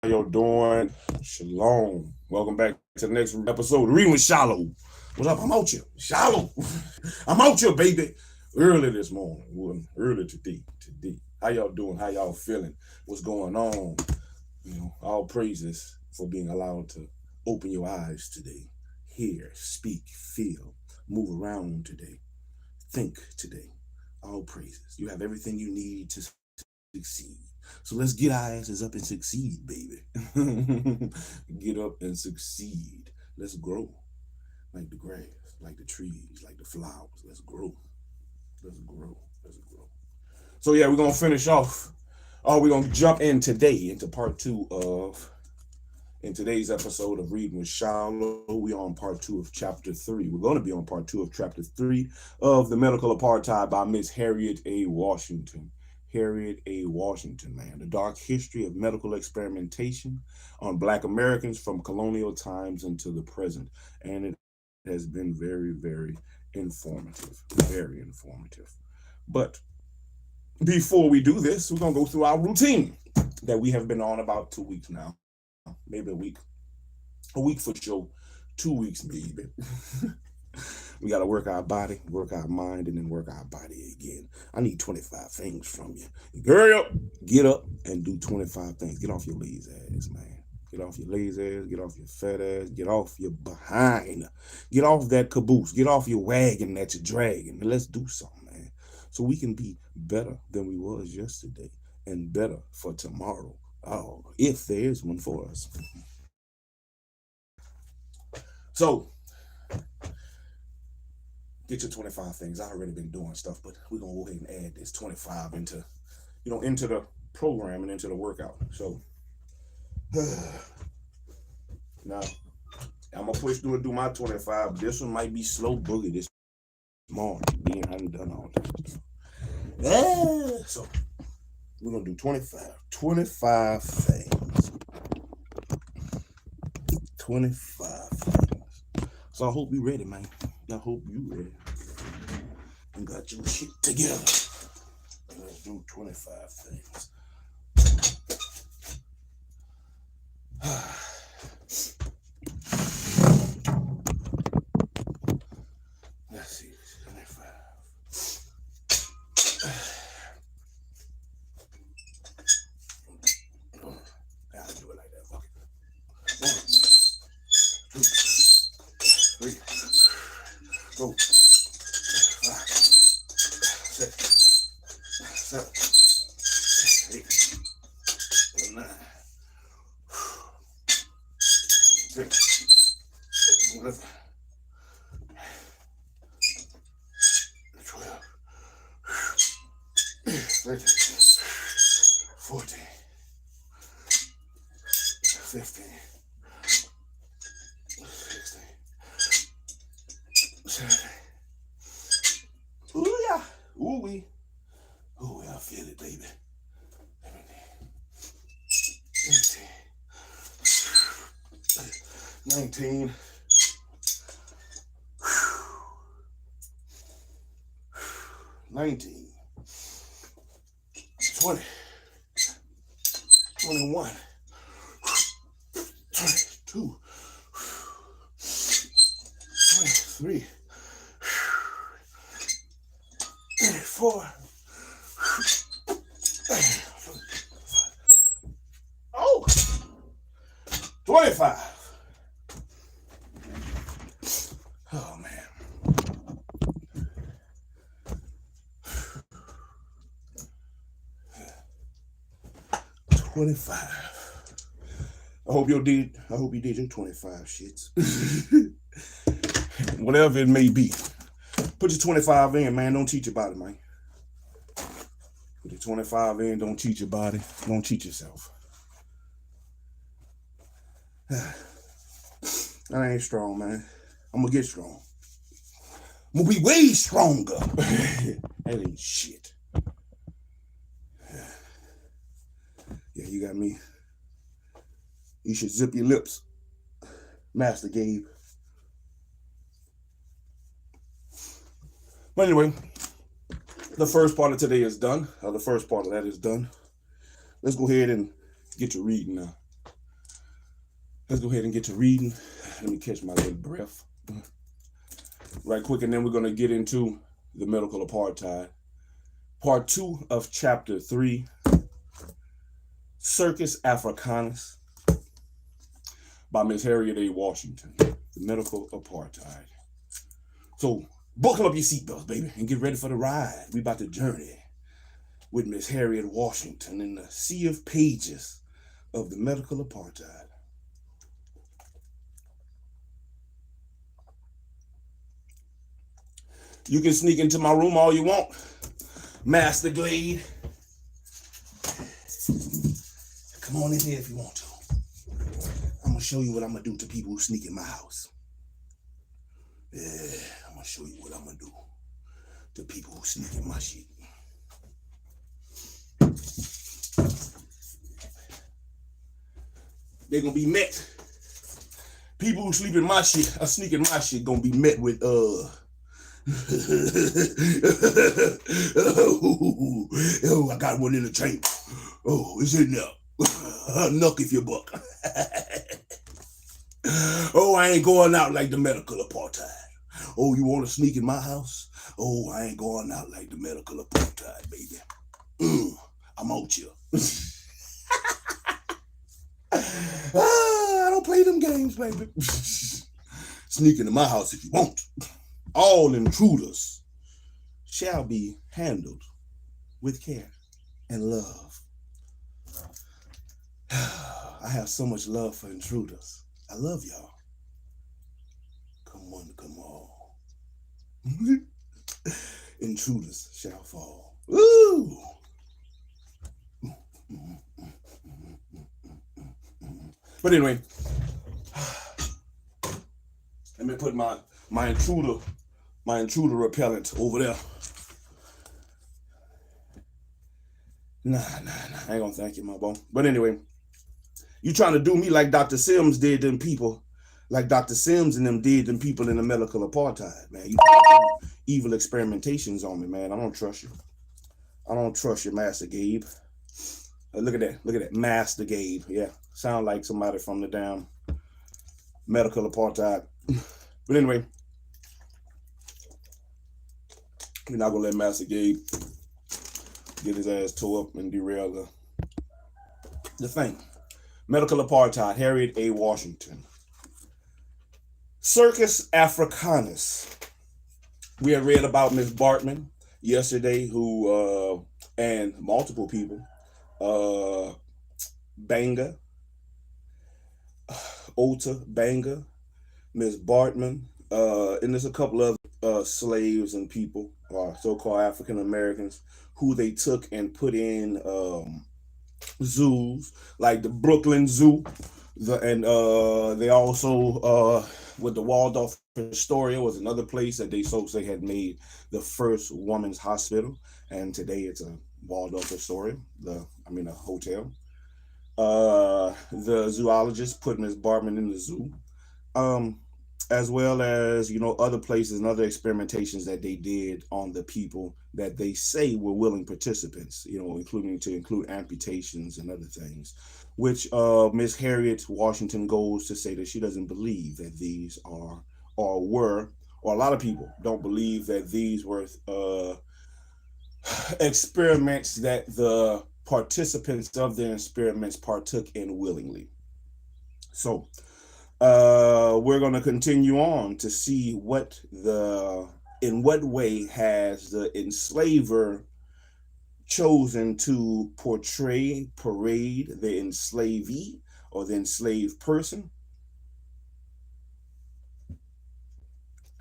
y'all doing? Shalom. Welcome back to the next episode of Reading with SHILO. What's up? I'm out here. SHILO. I'm out here, baby. Early this morning. Well, early today. How y'all doing? How y'all feeling? What's going on? All praises for being allowed to open your eyes today. Hear, speak, feel, move around today. Think today. All praises. You have everything you need to succeed. So let's get our asses up and succeed, baby. Get up and succeed. Let's grow like the grass, like the trees, like the flowers. Let's grow. Let's grow. Let's grow. So yeah, we're gonna finish off. We're gonna jump in today into part two of in today's episode of Reading with SHILO. We're on part two of chapter 3. We're going to be on part 2 of chapter 3 of The Medical Apartheid by Miss Harriet A. Washington. Harriet A. Washington, man. The dark history of medical experimentation on Black Americans from colonial times into the present. And it has been very, very informative. Very informative. But before we do this, we're going to go through our routine that we have been on about 2 weeks now. Maybe a week for sure, 2 weeks maybe. We got to work our body, work our mind, and then work our body again. I need 25 things from you. Girl, get up and do 25 things. Get off your lazy ass, man. Get off your lazy ass, get off your fat ass, get off your behind. Get off that caboose, get off your wagon that you're dragging, and let's do something, man. So we can be better than we was yesterday and better for tomorrow. Oh, if there is one for us. So, get your 25 things. I've already been doing stuff, but we're going to go ahead and add this 25 into the program and into the workout. So, now, I'm going to push through and do my 25. This one might be slow boogie this morning, being I haven't done all this. So, we're going to do 25 things. 25 things. So I hope you ready, man. I hope you ready. And got your shit together. And let's do 25 things. Let's see. 25. I'll do it like that. Fuck it. 1, 2, 3, 4, 5, 6, 7, 8, 9, 10, 11, 12, 13, 14, 15, 16, 17. Ooh, yeah. Ooh, we. Ooh, I feel it, baby. 18, 19, 19, 20, 21, 22, 23, 24. Oh, 25. Oh, man. 25. I hope you did your 25 shits. Whatever it may be. Put your 25 in, man. Don't cheat your body, man. Put your 25 in. Don't cheat your body. Don't cheat yourself. I ain't strong, man. I'm going to get strong. I'm going to be way stronger. That ain't shit. Yeah, you got me. You should zip your lips, Master Gabe. But anyway, the first part of today is done. The first part of that is done. Let's go ahead and get to reading now. Let's go ahead and get to reading. Let me catch my little breath right quick, and then we're going to get into the medical apartheid. Part 2 of chapter 3, Circus Africanus, by Miss Harriet A. Washington, the medical apartheid. So buckle up your seatbelts, baby, and get ready for the ride. We about to journey with Miss Harriet Washington in the sea of pages of the medical apartheid. You can sneak into my room all you want, Master Glade. Come on in here if you want to. I'm going to show you what I'm going to do to people who sneak in my house. Yeah, I'm going to show you what I'm going to do to people who sneak in my shit. They're going to be met. People who sleep in my shit, sneak in my shit, going to be met with, oh, I got one in the tank. Oh, it's in there. Knuck if you buck. Oh, I ain't going out like the medical apartheid. Oh, you want to sneak in my house? Oh, I ain't going out like the medical apartheid, baby. I'm out here. I don't play them games, baby. Sneak into my house if you want. All intruders shall be handled with care and love. I have so much love for intruders. I love y'all. Come on, come on. Intruders shall fall. Ooh. But anyway, let me put my intruder repellent over there. Nah, I ain't gonna thank you, my boy. But anyway, you trying to do me like Dr. Sims did them people, like Dr. Sims and them did them people in the medical apartheid, man. You do evil experimentations on me, man. I don't trust you. I don't trust you, Master Gabe. Look at that, Master Gabe. Yeah, sound like somebody from the damn medical apartheid. But anyway, we're not gonna let Master Gabe get his ass tore up and derail the thing. Medical apartheid, Harriet A. Washington. Circus Africanus. We had read about Miss Bartman yesterday, who and multiple people, Banga, Ota Banga, Miss Bartman, and there's a couple of slaves and people, so-called African Americans, who they took and put in zoos, like the Brooklyn Zoo, they also with the Waldorf Astoria was another place that they had made the first woman's hospital, and today it's a Waldorf Astoria, a hotel. The zoologist put Miss Bartman in the zoo, as well as, other places and other experimentations that they did on the people that they say were willing participants, include amputations and other things, which Miss Harriet Washington goes to say that she doesn't believe that these are, or a lot of people don't believe that these were experiments that the participants of the experiments partook in willingly. So we're going to continue on to see in what way has the enslaver chosen to parade the enslavee or the enslaved person,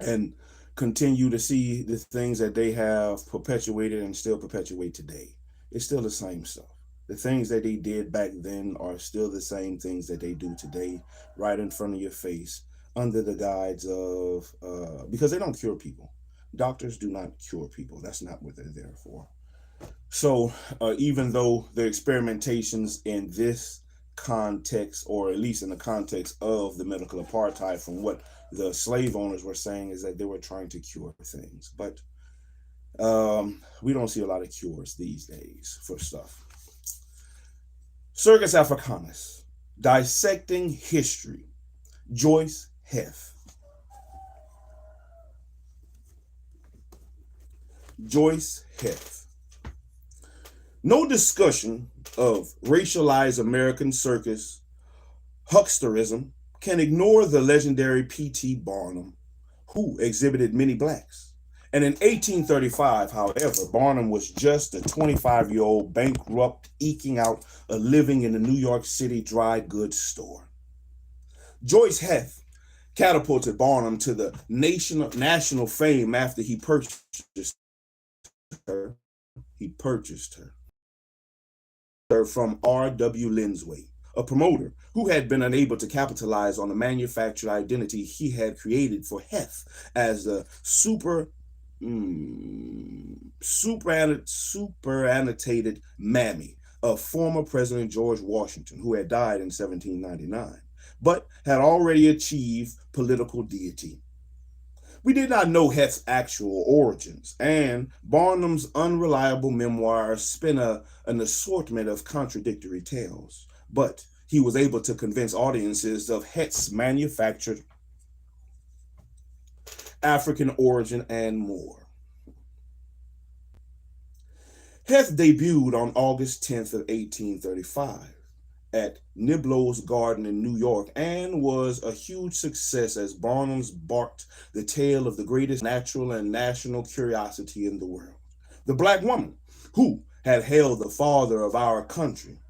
and continue to see the things that they have perpetuated and still perpetuate today. It's still the same stuff. The things that they did back then are still the same things that they do today, right in front of your face, under the guise of, because they don't cure people. Doctors do not cure people. That's not what they're there for. So even though the experimentations in this context, or at least in the context of the medical apartheid, from what the slave owners were saying, is that they were trying to cure things. But we don't see a lot of cures these days for stuff. Circus Africanus. Dissecting History, Joyce Heth. Joyce Heth. No discussion of racialized American circus hucksterism can ignore the legendary P.T. Barnum, who exhibited many blacks. And in 1835, however, Barnum was just a 25-year-old bankrupt eking out a living in a New York City dry goods store. Joyce Heth catapulted Barnum to the national fame after he purchased her. He purchased her from R.W. Linsway, a promoter who had been unable to capitalize on the manufactured identity he had created for Heth as a superannotated mammy of former President George Washington, who had died in 1799, but had already achieved political deity. We did not know Heth's actual origins, and Barnum's unreliable memoirs spin an assortment of contradictory tales, but he was able to convince audiences of Heth's manufactured African origin and more. Heth debuted on August 10th of 1835 at Niblo's Garden in New York and was a huge success as Barnum's barked the tale of the greatest natural and national curiosity in the world. The black woman who had held the father of our country,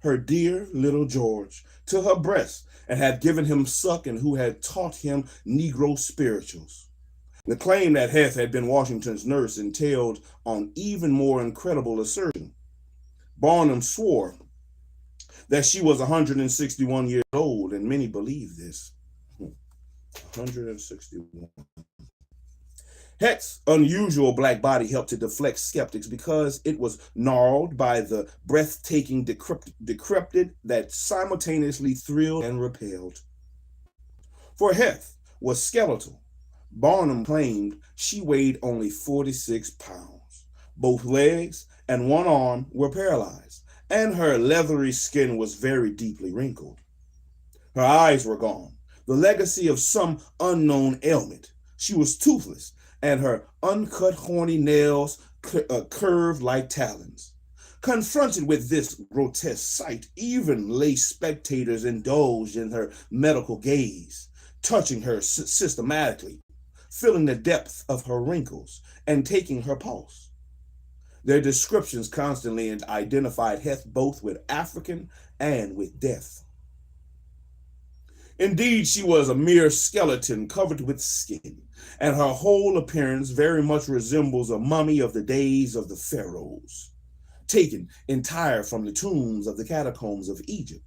her dear little George, to her breast and had given him suck and who had taught him Negro spirituals. The claim that Heth had been Washington's nurse entailed on even more incredible assertion. Barnum swore that she was 161 years old, and many believe this. 161. Heth's unusual black body helped to deflect skeptics because it was gnarled by the breathtaking decrepit that simultaneously thrilled and repelled. For Heth was skeletal. Barnum claimed she weighed only 46 pounds. Both legs and one arm were paralyzed, and her leathery skin was very deeply wrinkled. Her eyes were gone, the legacy of some unknown ailment. She was toothless, and her uncut horny nails curved like talons. Confronted with this grotesque sight, even lay spectators indulged in her medical gaze, touching her systematically, feeling the depth of her wrinkles, and taking her pulse. Their descriptions constantly identified Heth both with African and with death. Indeed, she was a mere skeleton covered with skin, and her whole appearance very much resembles a mummy of the days of the pharaohs, taken entire from the tombs of the catacombs of Egypt,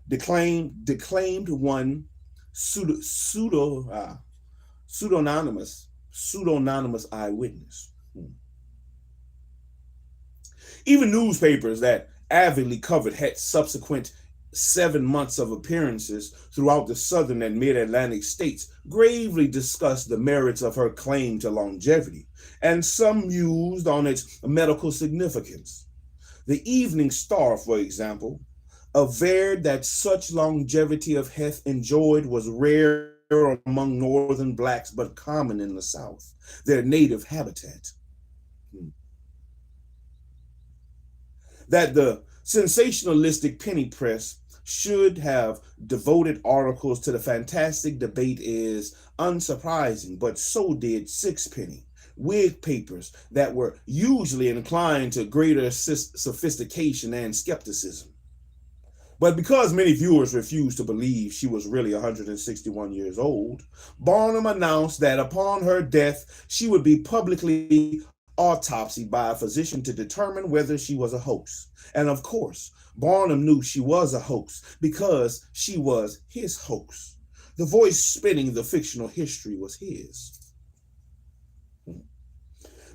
declaimed one pseudonymous eyewitness. Even newspapers that avidly covered Heth's subsequent 7 months of appearances throughout the southern and mid-Atlantic states gravely discussed the merits of her claim to longevity, and some mused on its medical significance. The Evening Star, for example, averred that such longevity of Heth enjoyed was rare among northern blacks, but common in the South, their native habitat. That the sensationalistic penny press should have devoted articles to the fantastic debate is unsurprising, but so did sixpenny Whig papers that were usually inclined to greater sophistication and skepticism. But because many viewers refused to believe she was really 161 years old, Barnum announced that upon her death, she would be publicly autopsied by a physician to determine whether she was a hoax. And of course, Barnum knew she was a hoax because she was his hoax. The voice spinning the fictional history was his.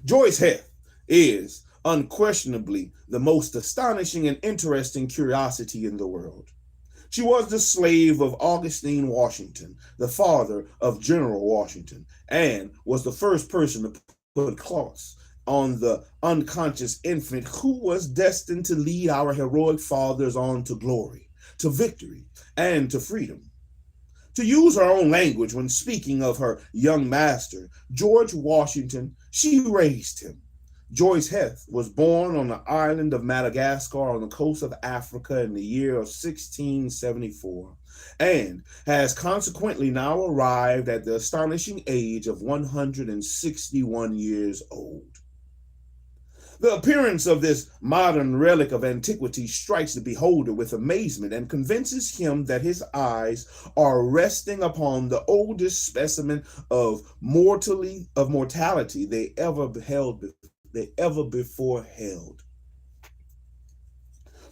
Joyce Heth is unquestionably the most astonishing and interesting curiosity in the world. She was the slave of Augustine Washington, the father of General Washington, and was the first person to put cloths on the unconscious infant who was destined to lead our heroic fathers on to glory. to victory and to freedom. To use her own language when speaking of her young master, George Washington, she raised him. Joyce Heth was born on the island of Madagascar on the coast of Africa in the year of 1674 and has consequently now arrived at the astonishing age of 161 years old. The appearance of this modern relic of antiquity strikes the beholder with amazement and convinces him that his eyes are resting upon the oldest specimen of mortality they ever before held.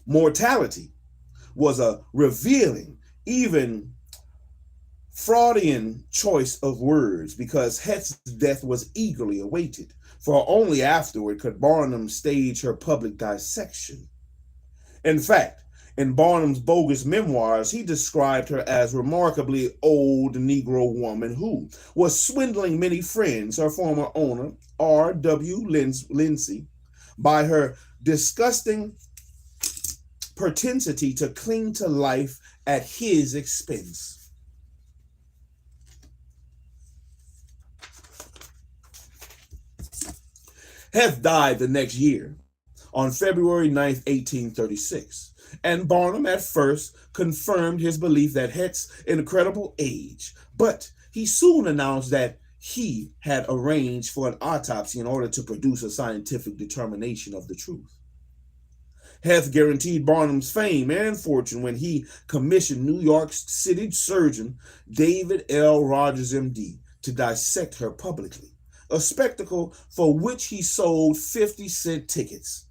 Mortality was a revealing, even Freudian choice of words because Het's death was eagerly awaited, for only afterward could Barnum stage her public dissection. In fact, in Barnum's bogus memoirs, he described her as a remarkably old Negro woman who was swindling many friends, her former owner, R.W. Lindsay, by her disgusting propensity to cling to life at his expense. Heth died the next year, on February 9th, 1836, and Barnum at first confirmed his belief that Het's incredible age, but he soon announced that he had arranged for an autopsy in order to produce a scientific determination of the truth. Heth guaranteed Barnum's fame and fortune when he commissioned New York City surgeon David L. Rogers, M.D., to dissect her publicly, a spectacle for which he sold 50-cent tickets.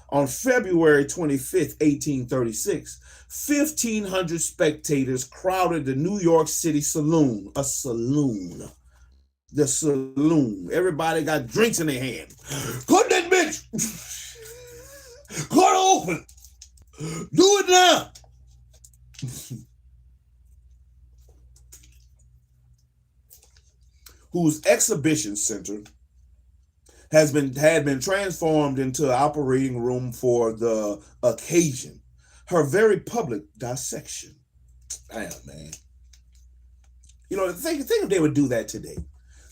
On February 25th, 1836, 1,500 spectators crowded the New York City saloon, the saloon. Everybody got drinks in their hand. Cut that bitch! Cut her open! Do it now! Whose exhibition center had been transformed into an operating room for the occasion. Her very public dissection. Damn, man. You know, think if they would do that today.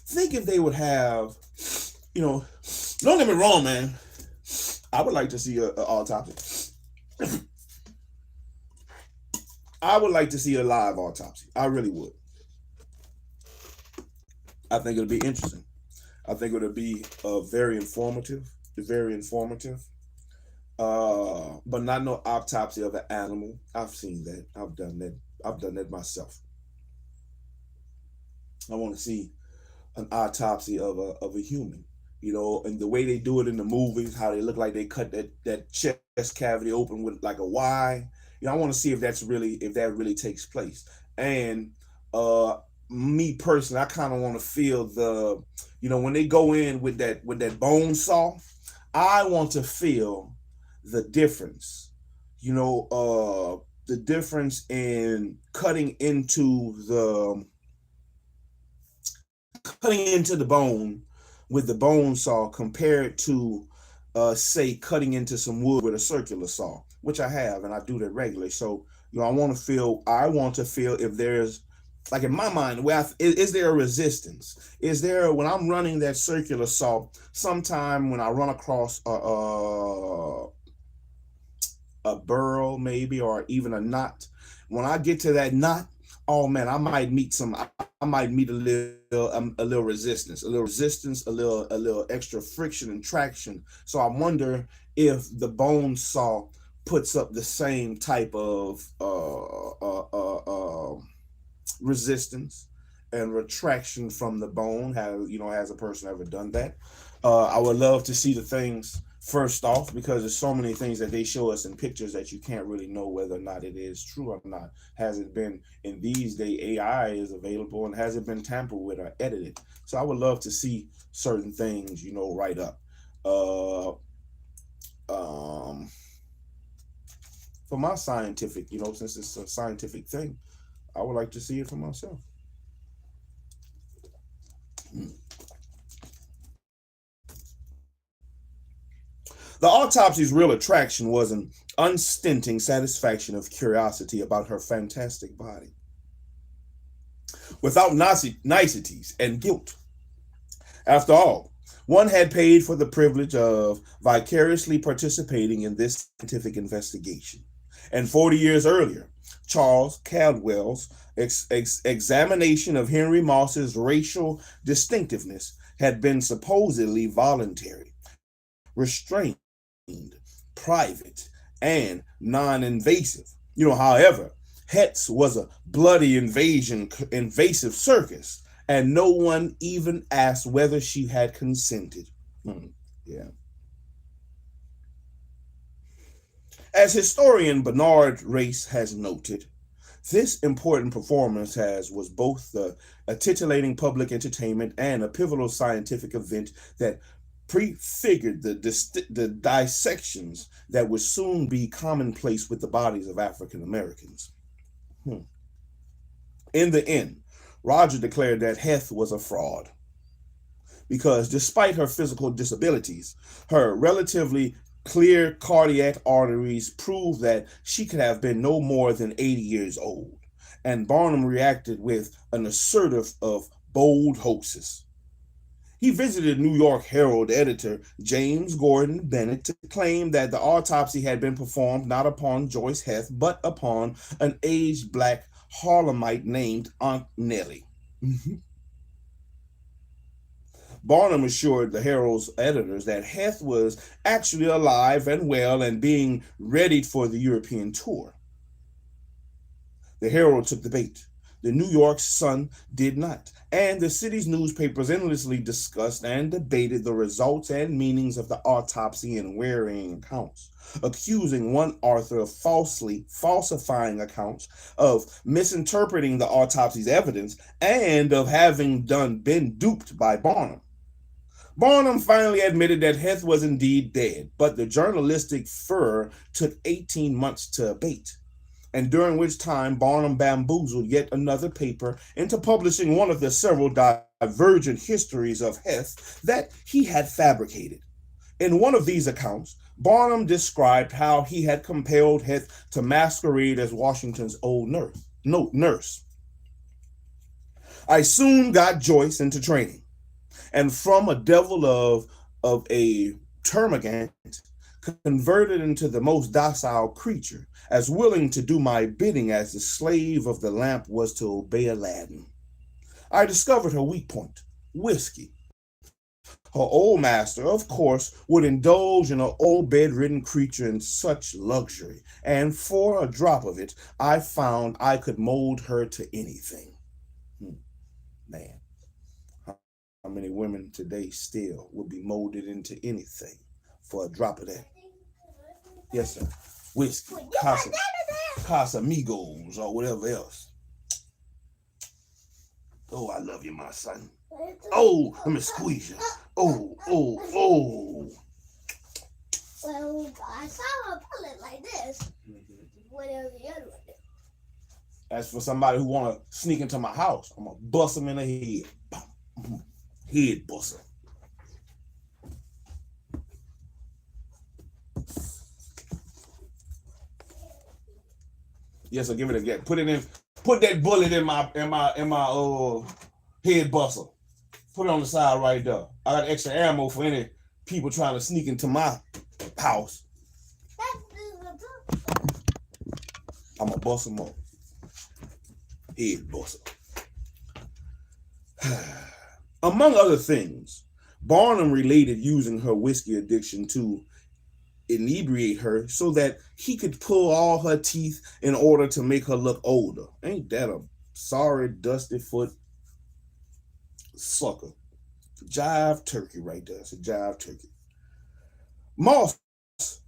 Think if they would have, you know, don't get me wrong, man. I would like to see an autopsy. I would like to see a live autopsy. I really would. I think it'll be interesting. I think it'll be very informative, but not no autopsy of an animal. I've seen that. I've done that myself. I want to see an autopsy of a human, you know, and the way they do it in the movies, how they look like they cut that chest cavity open with like a Y. You know, I want to see if that really takes place. And me personally, I kind of want to feel the, you know, when they go in with that bone saw, I want to feel the difference, you know, the difference in cutting into the bone with the bone saw compared to say cutting into some wood with a circular saw, which I have, and I do that regularly. So, you know, I want to feel if there's, like in my mind, is there a resistance? Is there, when I'm running that circular saw, sometime when I run across a burl maybe, or even a knot, when I get to that knot, oh man, I might meet a little resistance, a little extra friction and traction. So I wonder if the bone saw puts up the same type of resistance and retraction from the bone. Has a person ever done that? I would love to see the things first off, because there's so many things that they show us in pictures that you can't really know whether or not it is true or not. Has it been, in these days, AI is available, and has it been tampered with or edited? So I would love to see certain things, you know, right up. For my scientific, you know, since it's a scientific thing, I would like to see it for myself. The autopsy's real attraction was an unstinting satisfaction of curiosity about her fantastic body, without niceties and guilt. After all, one had paid for the privilege of vicariously participating in this scientific investigation. And 40 years earlier, Charles Caldwell's examination of Henry Moss's racial distinctiveness had been supposedly voluntary, restrained, private, and non-invasive. However, Het's was a bloody invasive circus, and no one even asked whether she had consented. Yeah. As historian Bernard Race has noted, this important performance was both a titillating public entertainment and a pivotal scientific event that prefigured the dissections that would soon be commonplace with the bodies of African Americans. In the end, Roger declared that Heth was a fraud because despite her physical disabilities, her relatively clear cardiac arteries proved that she could have been no more than 80 years old, and Barnum reacted with an assertive of bold hoaxes. He visited New York Herald editor James Gordon Bennett to claim that the autopsy had been performed not upon Joyce Heth, but upon an aged black Harlemite named Aunt Nellie. Barnum assured the Herald's editors that Heth was actually alive and well and being readied for the European tour. The Herald took the bait. The New York Sun did not, and the city's newspapers endlessly discussed and debated the results and meanings of the autopsy in varying accounts, accusing one author of falsely falsifying accounts, of misinterpreting the autopsy's evidence, and of having been duped by Barnum. Barnum finally admitted that Heth was indeed dead, but the journalistic furor took 18 months to abate, and during which time Barnum bamboozled yet another paper into publishing one of the several divergent histories of Heth that he had fabricated. In one of these accounts, Barnum described how he had compelled Heth to masquerade as Washington's old nurse. I soon got Joyce into training, and from a devil of a termagant, converted into the most docile creature, as willing to do my bidding as the slave of the lamp was to obey Aladdin. I discovered her weak point, whiskey. Her old master, of course, would indulge in an old bedridden creature in such luxury, and for a drop of it, I found I could mold her to anything. Man, how many women today still would be molded into anything for a drop of that? Yes, sir. Whiskey, Casamigos, or whatever else. Oh, I love you, my son. Oh, let me squeeze you. Oh. Well, I saw her pull it like this. Whatever the other one did. As for somebody who want to sneak into my house, I'm going to bust them in the head. Head buster. Yes, I'll give it again. Put that bullet in my head buster. Put it on the side right there. I got extra ammo for any people trying to sneak into my house. I'm gonna bust them up. Head buster. Among other things, Barnum related using her whiskey addiction to inebriate her so that he could pull all her teeth in order to make her look older. Ain't that a sorry, dusty foot sucker? Jive turkey right there. It's a jive turkey. Moss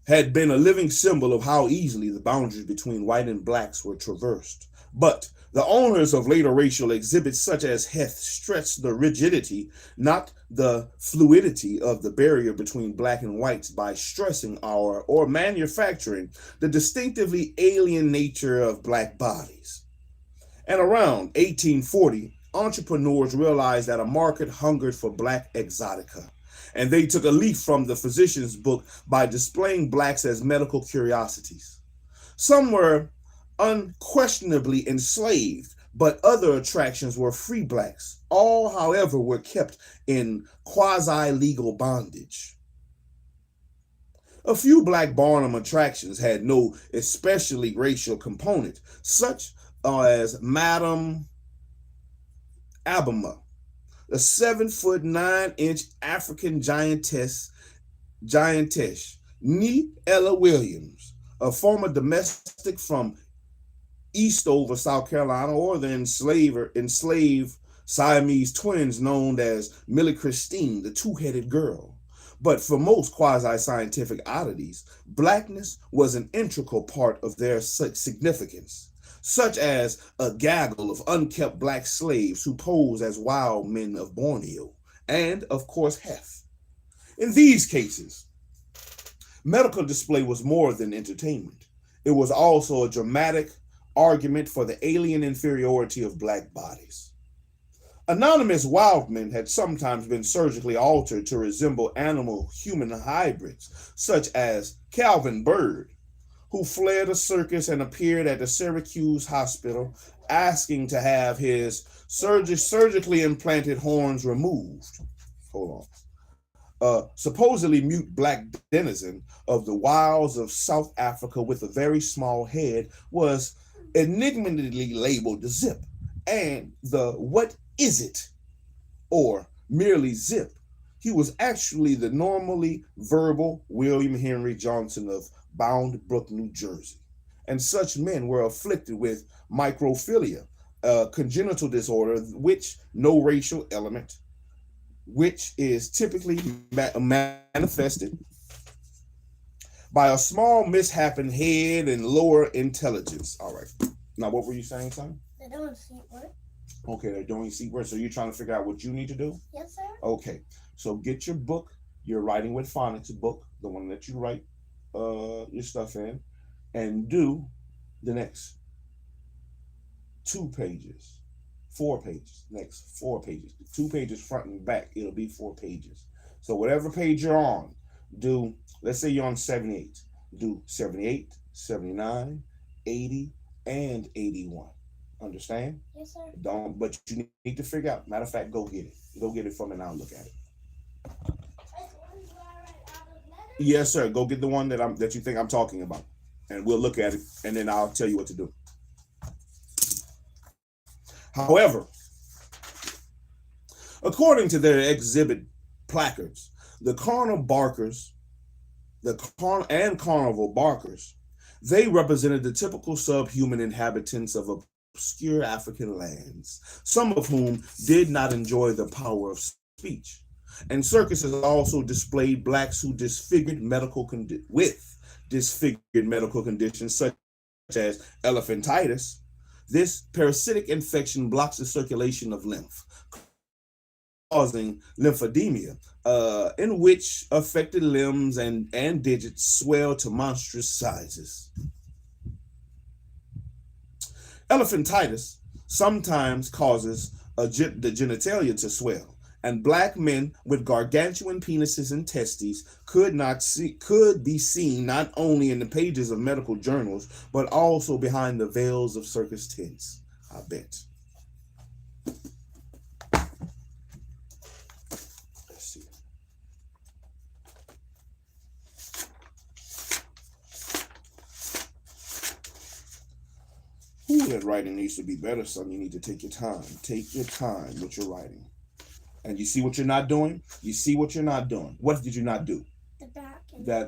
had been a living symbol of how easily the boundaries between white and blacks were traversed. But the owners of later racial exhibits such as Heth stretched the rigidity, not the fluidity, of the barrier between black and whites by stressing or manufacturing the distinctively alien nature of black bodies. And around 1840, entrepreneurs realized that a market hungered for black exotica, And they took a leaf from the physician's book by displaying blacks as medical curiosities. Some were unquestionably enslaved, but other attractions were free blacks. All, however, were kept in quasi-legal bondage. A few Black Barnum attractions had no especially racial component, such as Madame Abama, a 7'9" African giantess, Nee Ella Williams, a former domestic from Eastover, South Carolina, or the enslaved Siamese twins known as Millie Christine, the two-headed girl. But for most quasi-scientific oddities, blackness was an integral part of their significance, such as a gaggle of unkept black slaves who posed as wild men of Borneo, and, of course, Hef. In these cases, medical display was more than entertainment. It was also a dramatic argument for the alien inferiority of black bodies. Anonymous wild men had sometimes been surgically altered to resemble animal-human hybrids, such as Calvin Bird, who fled a circus and appeared at the Syracuse hospital asking to have his surgically implanted horns removed. Hold on. Supposedly mute black denizen of the wilds of South Africa with a very small head was enigmatically labeled the Zip, and the What Is It? Or merely Zip. He was actually the normally verbal William Henry Johnson of Bound Brook, New Jersey. And such men were afflicted with microphilia, a congenital disorder which no racial element, which is typically manifested by a small misshapen head and lower intelligence. All right. Now, what were you saying, son? They don't see what? Okay, they're doing seat work. So you're trying to figure out what you need to do? Yes, sir. Okay. So get your book, your Writing with Phonics book, the one that you write your stuff in, and do the next 2 pages, 4 pages, next 4 pages, 2 pages front and back. It'll be 4 pages. So whatever page you're on, do, let's say you're on 78, do 78, 79, 80, and 81. Understand? Yes, sir. But you need to figure out. Matter of fact, go get it. Go get it from me now and look at it. Yes, sir. Go get the one that you think I'm talking about, and we'll look at it, and then I'll tell you what to do. However, according to their exhibit placards, the carnival barkers, they represented the typical subhuman inhabitants of obscure African lands, some of whom did not enjoy the power of speech. And circuses also displayed blacks who disfigured medical conditions such as elephantitis. This parasitic infection blocks the circulation of lymph, causing lymphedema, in which affected limbs and digits swell to monstrous sizes. Elephantitis sometimes causes the genitalia to swell, and black men with gargantuan penises and testes could be seen not only in the pages of medical journals, but also behind the veils of circus tents. I bet. Let's see. Ooh, that writing needs to be better, son. You need to take your time. Take your time with your writing. And you see what you're not doing? You see what you're not doing. What did you not do? The back.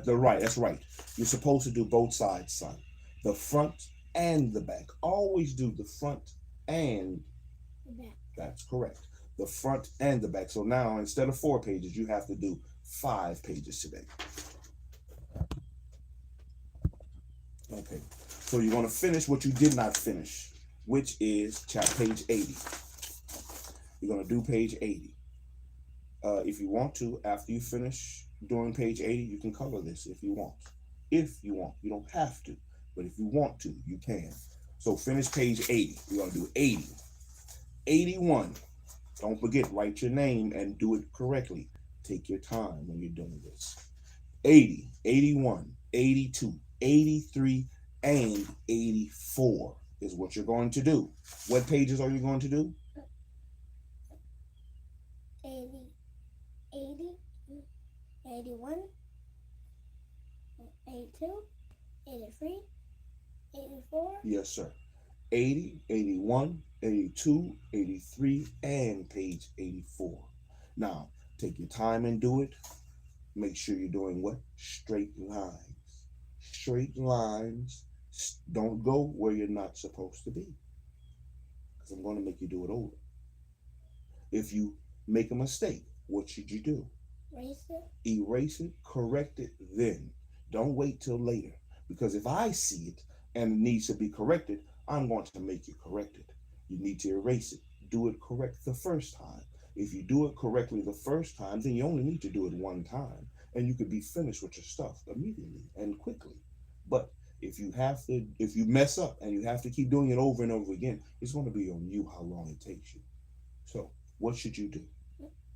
The right. That's right. You're supposed to do both sides, son. The front and the back. Always do the front and the back. That's correct. The front and the back. So now, instead of 4 pages, you have to do 5 pages today. Okay. So you're going to finish what you did not finish, which is page 80. You're going to do page 80. If you want to, after you finish doing page 80, you can color this if you want. If you want. You don't have to. But if you want to, you can. So finish page 80. We're going to do 80. 81. Don't forget, write your name and do it correctly. Take your time when you're doing this. 80, 81, 82, 83, and 84 is what you're going to do. What pages are you going to do? 80, 81, 82, 83, 84. Yes, sir. 80, 81, 82, 83, and page 84. Now, take your time and do it. Make sure you're doing what? Straight lines. Straight lines. Don't go where you're not supposed to be, because I'm going to make you do it over. If you make a mistake, what should you do? Erase it. Erase it, correct it then. Don't wait till later, because if I see it and it needs to be corrected, I'm going to make you correct it. You need to erase it. Do it correct the first time. If you do it correctly the first time, then you only need to do it one time, and you could be finished with your stuff immediately and quickly. But if you mess up and you have to keep doing it over and over again, it's going to be on you how long it takes you. So what should you do?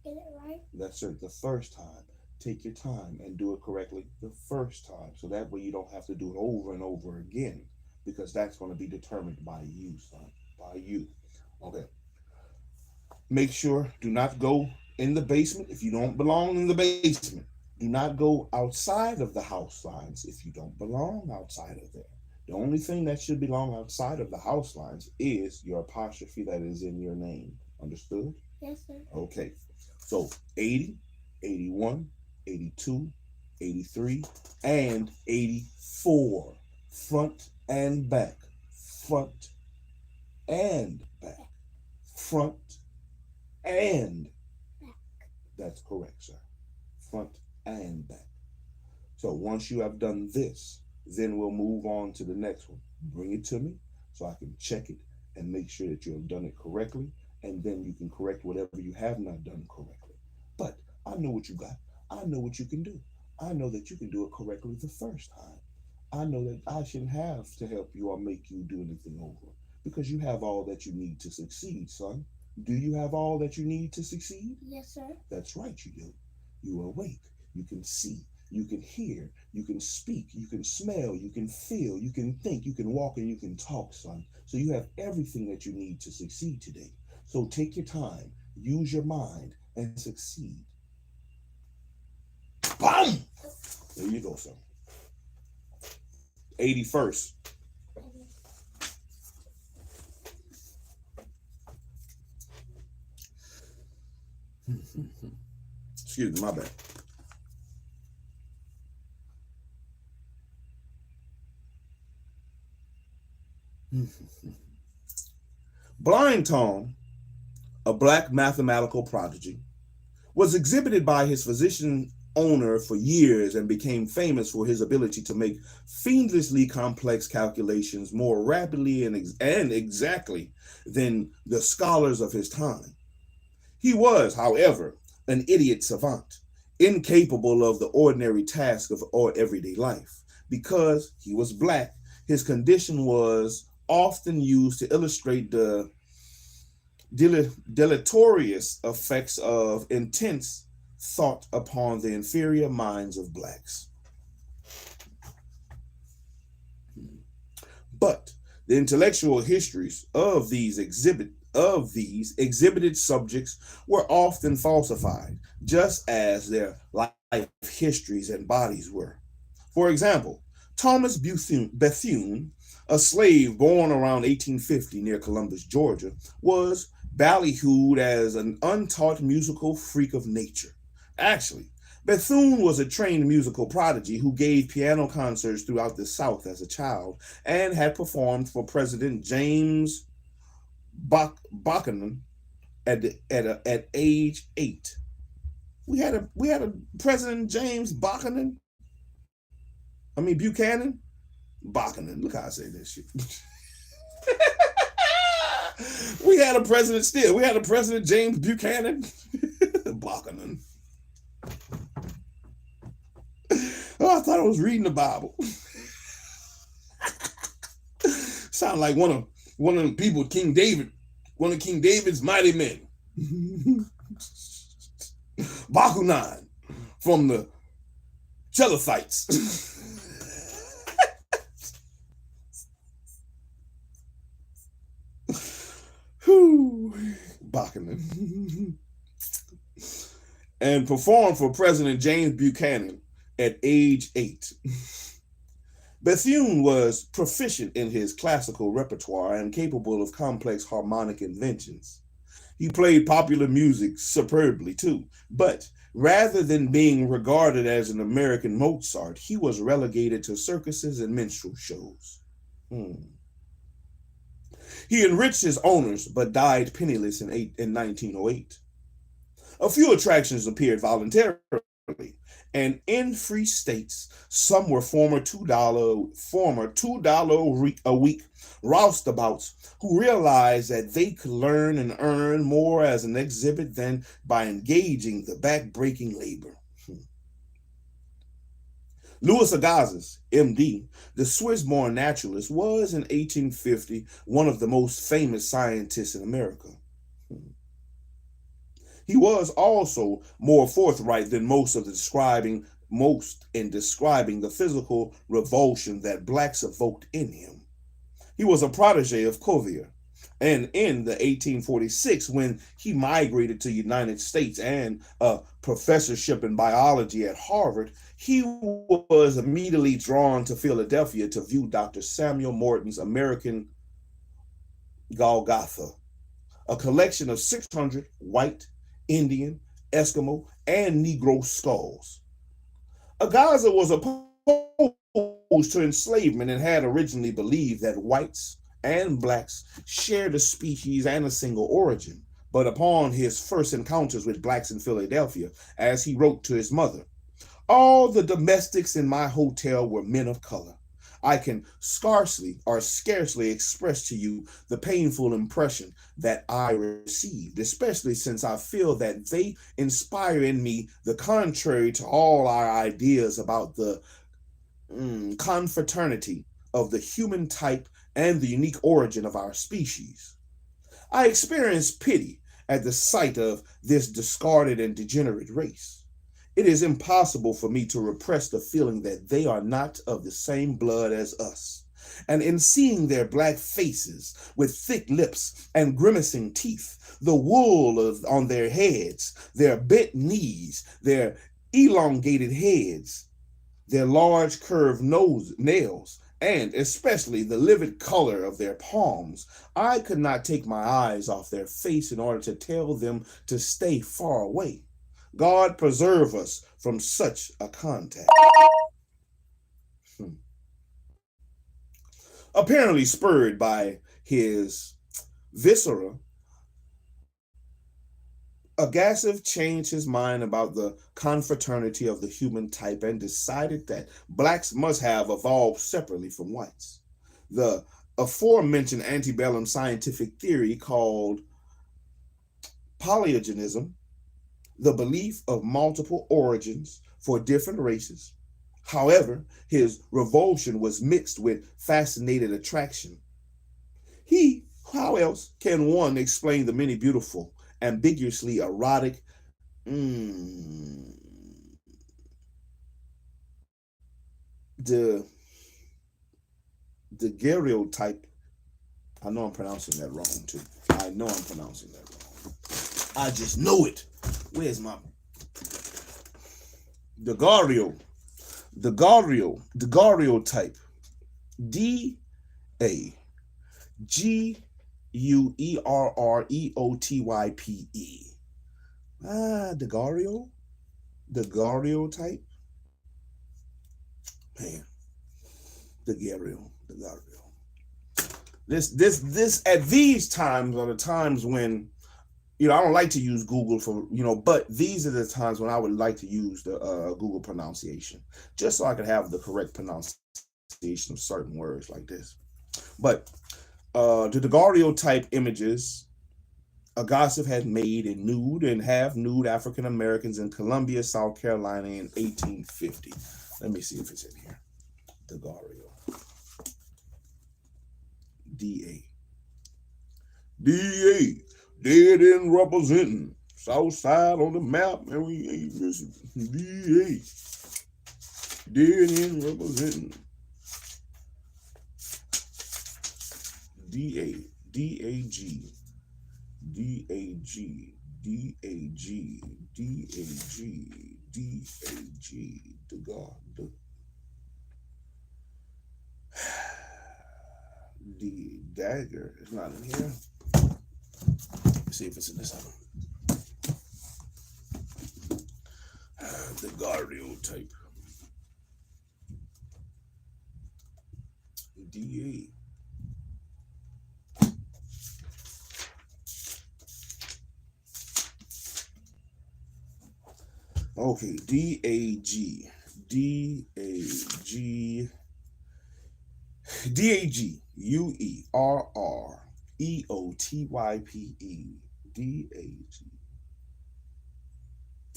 Get it right. That's it. The first time, take your time and do it correctly the first time. So that way you don't have to do it over and over again, because that's going to be determined by you, son. By you. Okay. Make sure, do not go in the basement if you don't belong in the basement. Do not go outside of the house lines if you don't belong outside of there. The only thing that should belong outside of the house lines is your apostrophe that is in your name. Understood? Yes, sir. Okay. So 80, 81, 82, 83, and 84. Front and back. Front and back. Front and back. That's correct, sir. Front and back. So once you have done this, then we'll move on to the next one. Bring it to me so I can check it and make sure that you have done it correctly, and then you can correct whatever you have not done correctly. But I know what you got. I know what you can do. I know that you can do it correctly the first time. I know that I shouldn't have to help you or make you do anything over, because you have all that you need to succeed, son. Do you have all that you need to succeed? Yes, sir. That's right, you do. You are awake. You can see. You can hear. You can speak. You can smell. You can feel. You can think. You can walk, and you can talk, son. So you have everything that you need to succeed today. So take your time, use your mind, and succeed. Bam! There you go, son. 81st. Excuse me, my bad. Blind Tom, a black mathematical prodigy, was exhibited by his physician owner for years and became famous for his ability to make fiendishly complex calculations more rapidly and exactly than the scholars of his time. He was, however, an idiot savant, incapable of the ordinary task of everyday life. Because he was black, his condition was often used to illustrate the deleterious effects of intense thought upon the inferior minds of blacks. But the intellectual histories of these exhibited subjects were often falsified, just as their life histories and bodies were. For example, Thomas Bethune, a slave born around 1850 near Columbus, Georgia, was ballyhooed as an untaught musical freak of nature. Actually, Bethune was a trained musical prodigy who gave piano concerts throughout the South as a child and had performed for President James Buchanan at age 8. We had a President James Buchanan. Buchanan. Look how I say this shit. We had a president still. We had a President James Buchanan. Buchanan. Oh, I thought I was reading the Bible. Sound like one of them people, King David, one of King David's mighty men. Bakunan from the Chelethites. Bakunan. And performed for President James Buchanan at age 8. Bethune was proficient in his classical repertoire and capable of complex harmonic inventions. He played popular music superbly too, but rather than being regarded as an American Mozart, he was relegated to circuses and minstrel shows. He enriched his owners, but died penniless in 1908. A few attractions appeared voluntarily, and in free states, some were former $2 a week roustabouts who realized that they could learn and earn more as an exhibit than by engaging the back-breaking labor. Louis Agassiz, MD, the Swiss-born naturalist, was in 1850 one of the most famous scientists in America. He was also more forthright than most in describing the physical revulsion that blacks evoked in him. He was a protege of Cuvier, and in the 1846, when he migrated to the United States and a professorship in biology at Harvard, he was immediately drawn to Philadelphia to view Dr. Samuel Morton's American Golgotha, a collection of 600 white, Indian, Eskimo, and Negro skulls. Agassiz was opposed to enslavement and had originally believed that whites and blacks shared a species and a single origin. But upon his first encounters with blacks in Philadelphia, as he wrote to his mother, "All the domestics in my hotel were men of color. I can scarcely express to you the painful impression that I received, especially since I feel that they inspire in me the contrary to all our ideas about the confraternity of the human type and the unique origin of our species. I experience pity at the sight of this discarded and degenerate race. It is impossible for me to repress the feeling that they are not of the same blood as us. And in seeing their black faces with thick lips and grimacing teeth, the wool on their heads, their bent knees, their elongated heads, their large curved nails, and especially the livid color of their palms, I could not take my eyes off their face in order to tell them to stay far away. God preserve us from such a contact." Apparently spurred by his viscera, Agassiz changed his mind about the confraternity of the human type and decided that blacks must have evolved separately from whites. The aforementioned antebellum scientific theory called polygenism, the belief of multiple origins for different races. However, his revulsion was mixed with fascinated attraction. How else can one explain the many beautiful, ambiguously erotic, the daguerreotype? I know I'm pronouncing that wrong too. I know I'm pronouncing that wrong. I just know it. Where's my daguerreotype? DAGUERREOTYPE. Daguerreotype. Man, daguerreo. This at these times are the times when, I don't like to use Google for, but these are the times when I would like to use the Google pronunciation, just so I could have the correct pronunciation of certain words like this. But the daguerreotype images Agassiz had made in nude and half-nude African Americans in Columbia, South Carolina in 1850. Let me see if it's in here. Daguerreo. DA. Dead and representing South side on the map, and we ain't missing DA. Dead end representing DA, DAG, DAG, DAG, DAG, DAG, the God, the dagger is not in here. Let's see if it's in this one. The Guardio type. DA. Okay, DAG. DAG. DAG. UERREOTYPE. DAG.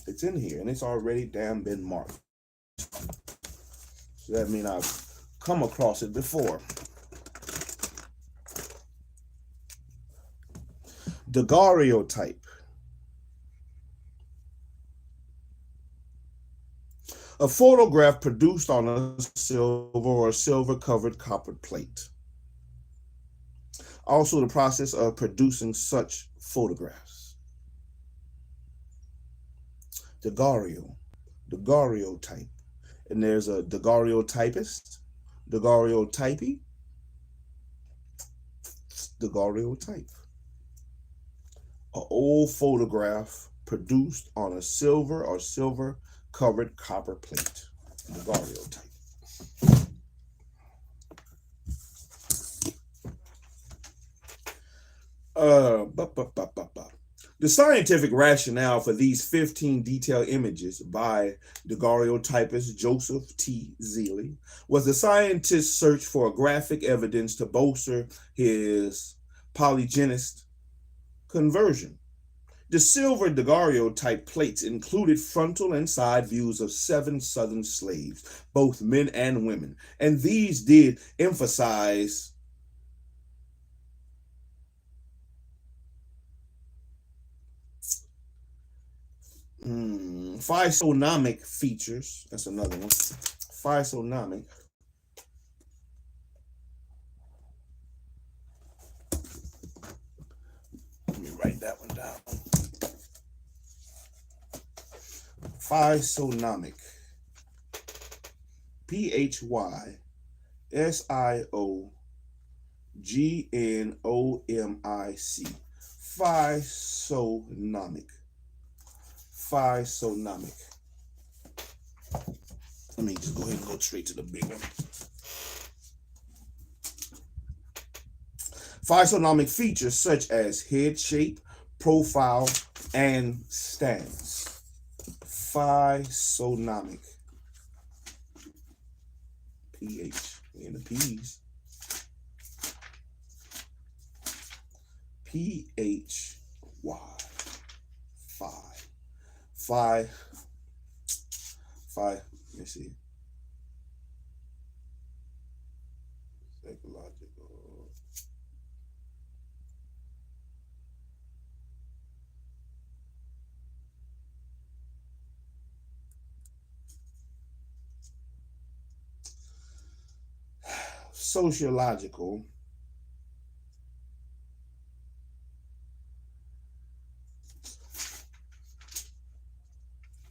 It's in here and it's already damn been marked. So that means I've come across it before. Daguerreotype. A photograph produced on a silver or silver covered copper plate. Also the process of producing such photographs. Daguerreotype. And there's a daguerreotypist, daguerreotypy, daguerreotype. An old photograph produced on a silver or silver covered copper plate. Daguerreotype. The scientific rationale for these 15 detailed images by daguerreotypist Joseph T. Zealy was the scientist's search for graphic evidence to bolster his polygenist conversion. The silver daguerreotype plates included frontal and side views of 7 Southern slaves, both men and women, and these did emphasize physiognomic features. That's another one. Physiognomic. Let me write that one down. Physiognomic. PHYSIOGNOMIC. Physiognomic. Physiognomic. Let me just go ahead and go straight to the big one. Physiognomic features such as head shape, profile, and stance. Physiognomic. PH and the P's. PHY. Five. Let me see. Psychological. Sociological.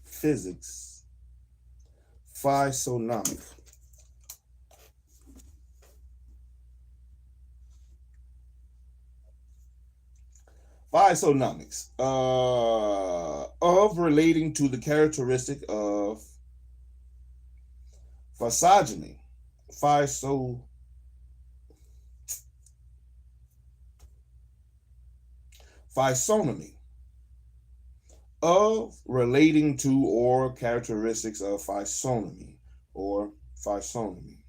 Physics. Physiognomic. Physiognomics of relating to the characteristic of physiognomy. Physiognomy of relating to or characteristics of physiognomy or physiognomy.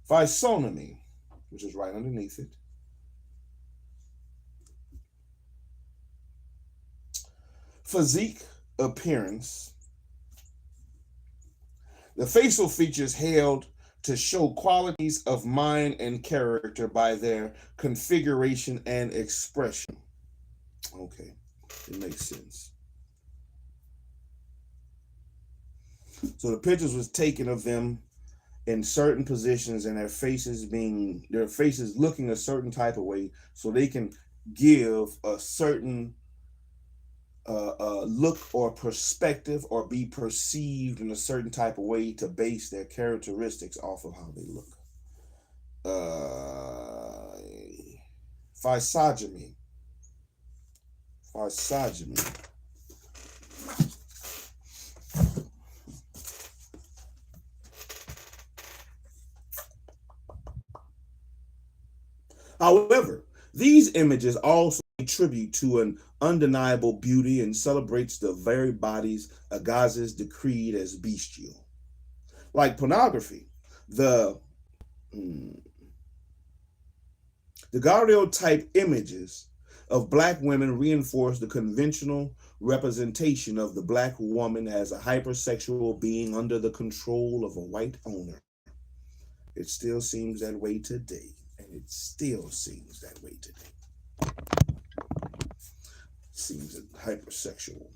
Physiognomy, which is right underneath it. Physique, appearance. The facial features held to show qualities of mind and character by their configuration and expression. Okay. It makes sense. So the pictures was taken of them in certain positions and their faces looking a certain type of way so they can give a certain look or perspective or be perceived in a certain type of way to base their characteristics off of how they look. Physiognomy. Physiognomy. However, these images also pay tribute to an undeniable beauty and celebrates the very bodies Agassiz decreed as bestial. Like pornography, the daguerreotype images of black women reinforce the conventional representation of the black woman as a hypersexual being under the control of a white owner. It still seems that way today, and it still seems that way today. Seems hypersexual.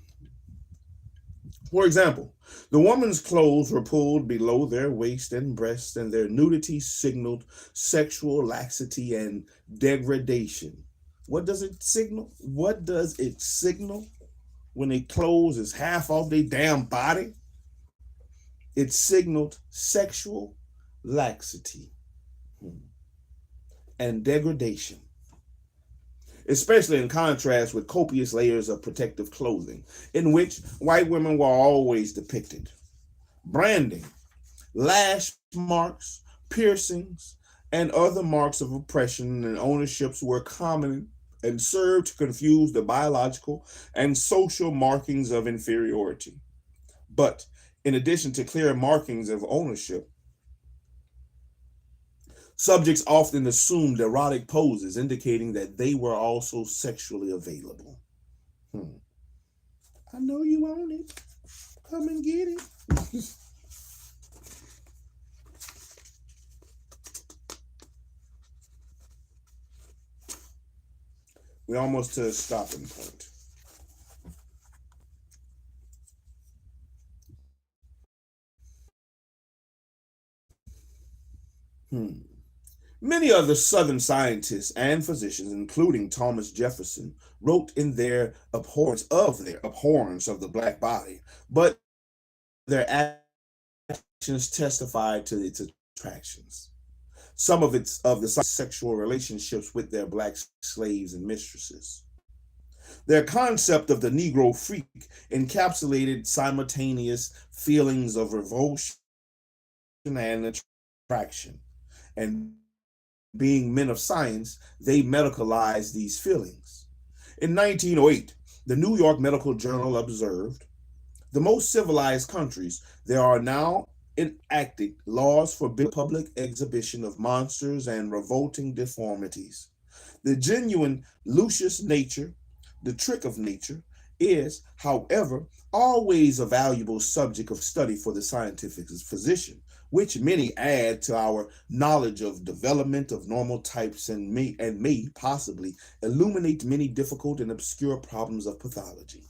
For example, the woman's clothes were pulled below their waist and breast, and their nudity signaled sexual laxity and degradation. What does it signal? What does it signal when their clothes is half off their damn body? It signaled sexual laxity and degradation, especially in contrast with copious layers of protective clothing, in which white women were always depicted. Branding, lash marks, piercings, and other marks of oppression and ownerships were common and served to confuse the biological and social markings of inferiority. But in addition to clear markings of ownership, subjects often assumed erotic poses, indicating that they were also sexually available. I know you want it. Come and get it. We're almost to a stopping point. Many other Southern scientists and physicians, including Thomas Jefferson, wrote in their abhorrence of the black body, but their actions testified to its attractions. Some of the sexual relationships with their black slaves and mistresses. Their concept of the Negro freak encapsulated simultaneous feelings of revulsion and attraction. And being men of science, they medicalized these feelings. In 1908, the New York Medical Journal observed, the most civilized countries, there are now enacted laws forbidding public exhibition of monsters and revolting deformities. The genuine luscious nature, the trick of nature, is, however, always a valuable subject of study for the scientific physician, which many add to our knowledge of development of normal types and may possibly illuminate many difficult and obscure problems of pathology.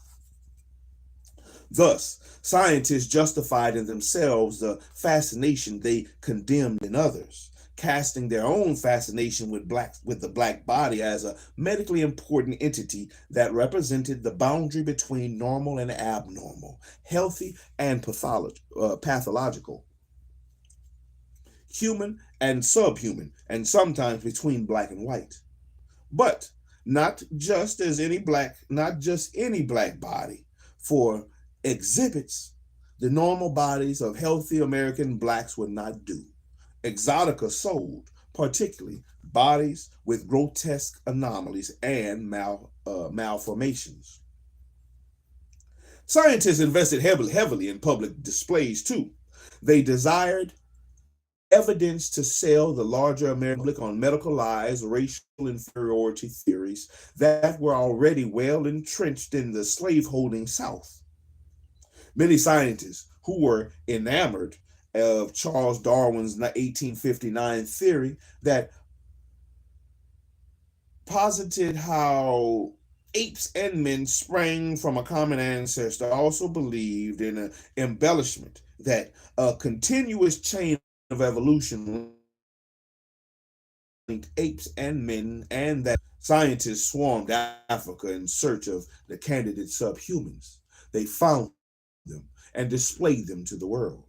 Thus, scientists justified in themselves the fascination they condemned in others, casting their own fascination with the black body as a medically important entity that represented the boundary between normal and abnormal, healthy and pathological, human and subhuman, and sometimes between black and white. But not just any black body, for exhibits the normal bodies of healthy American blacks would not do. Exotica sold, particularly bodies with grotesque anomalies and malformations. Scientists invested heavily in public displays too. They desired evidence to sell the larger American public on medical lies, racial inferiority theories that were already well entrenched in the slaveholding South. Many scientists who were enamored of Charles Darwin's 1859 theory that posited how apes and men sprang from a common ancestor also believed in an embellishment that a continuous chain of evolution linked apes and men, and that scientists swarmed Africa in search of the candidate subhumans. They found them and displayed them to the world.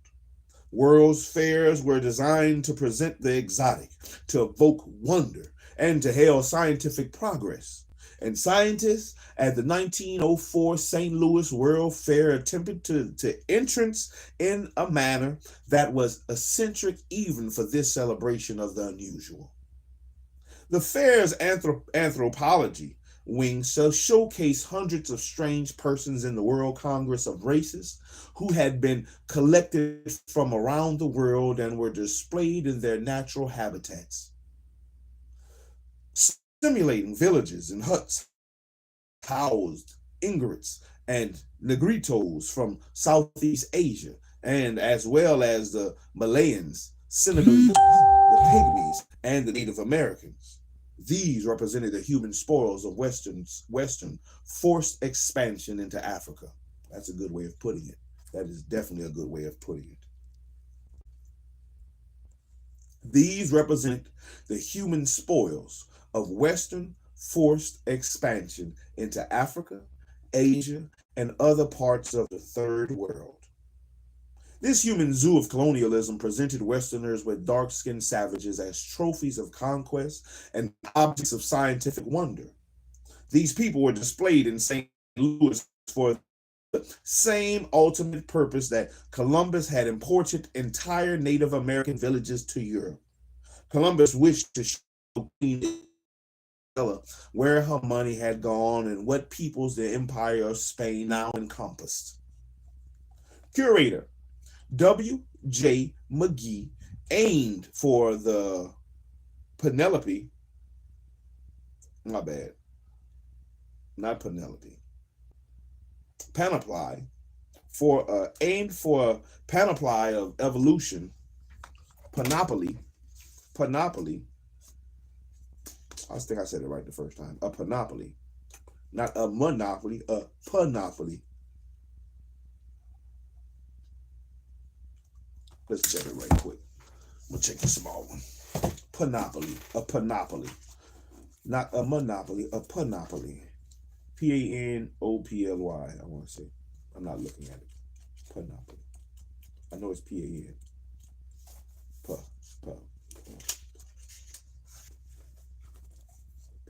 World's fairs were designed to present the exotic, to evoke wonder, and to hail scientific progress. And scientists at the 1904 St. Louis World Fair attempted to entrance in a manner that was eccentric even for this celebration of the unusual. The fair's anthropology wing shall showcase hundreds of strange persons in the World Congress of Races who had been collected from around the world and were displayed in their natural habitats, simulating villages and huts housed Ingrats and Negritos from Southeast Asia, and as well as the Malayans, Senegalese, the Pygmies, and the Native Americans. These represented the human spoils of Western forced expansion into Africa. That's a good way of putting it. That is definitely a good way of putting it. These represent the human spoils of Western forced expansion into Africa, Asia, and other parts of the third world. This human zoo of colonialism presented Westerners with dark-skinned savages as trophies of conquest and objects of scientific wonder. These people were displayed in St. Louis for the same ultimate purpose that Columbus had imported entire Native American villages to Europe. Columbus wished to show Queen Isabella where her money had gone and what peoples the Empire of Spain now encompassed. Curator W.J. McGee aimed for the Penelope, my bad, not Penelope, panoply, aimed for a panoply of evolution, panoply, I think I said it right the first time, a panoply, not a monopoly, a panoply. Let's check it right quick. We'll check the small one. Panoply, a panoply. Not a monopoly, a panoply. Panoply, I want to say. I'm not looking at it. Panoply. I know it's Pan.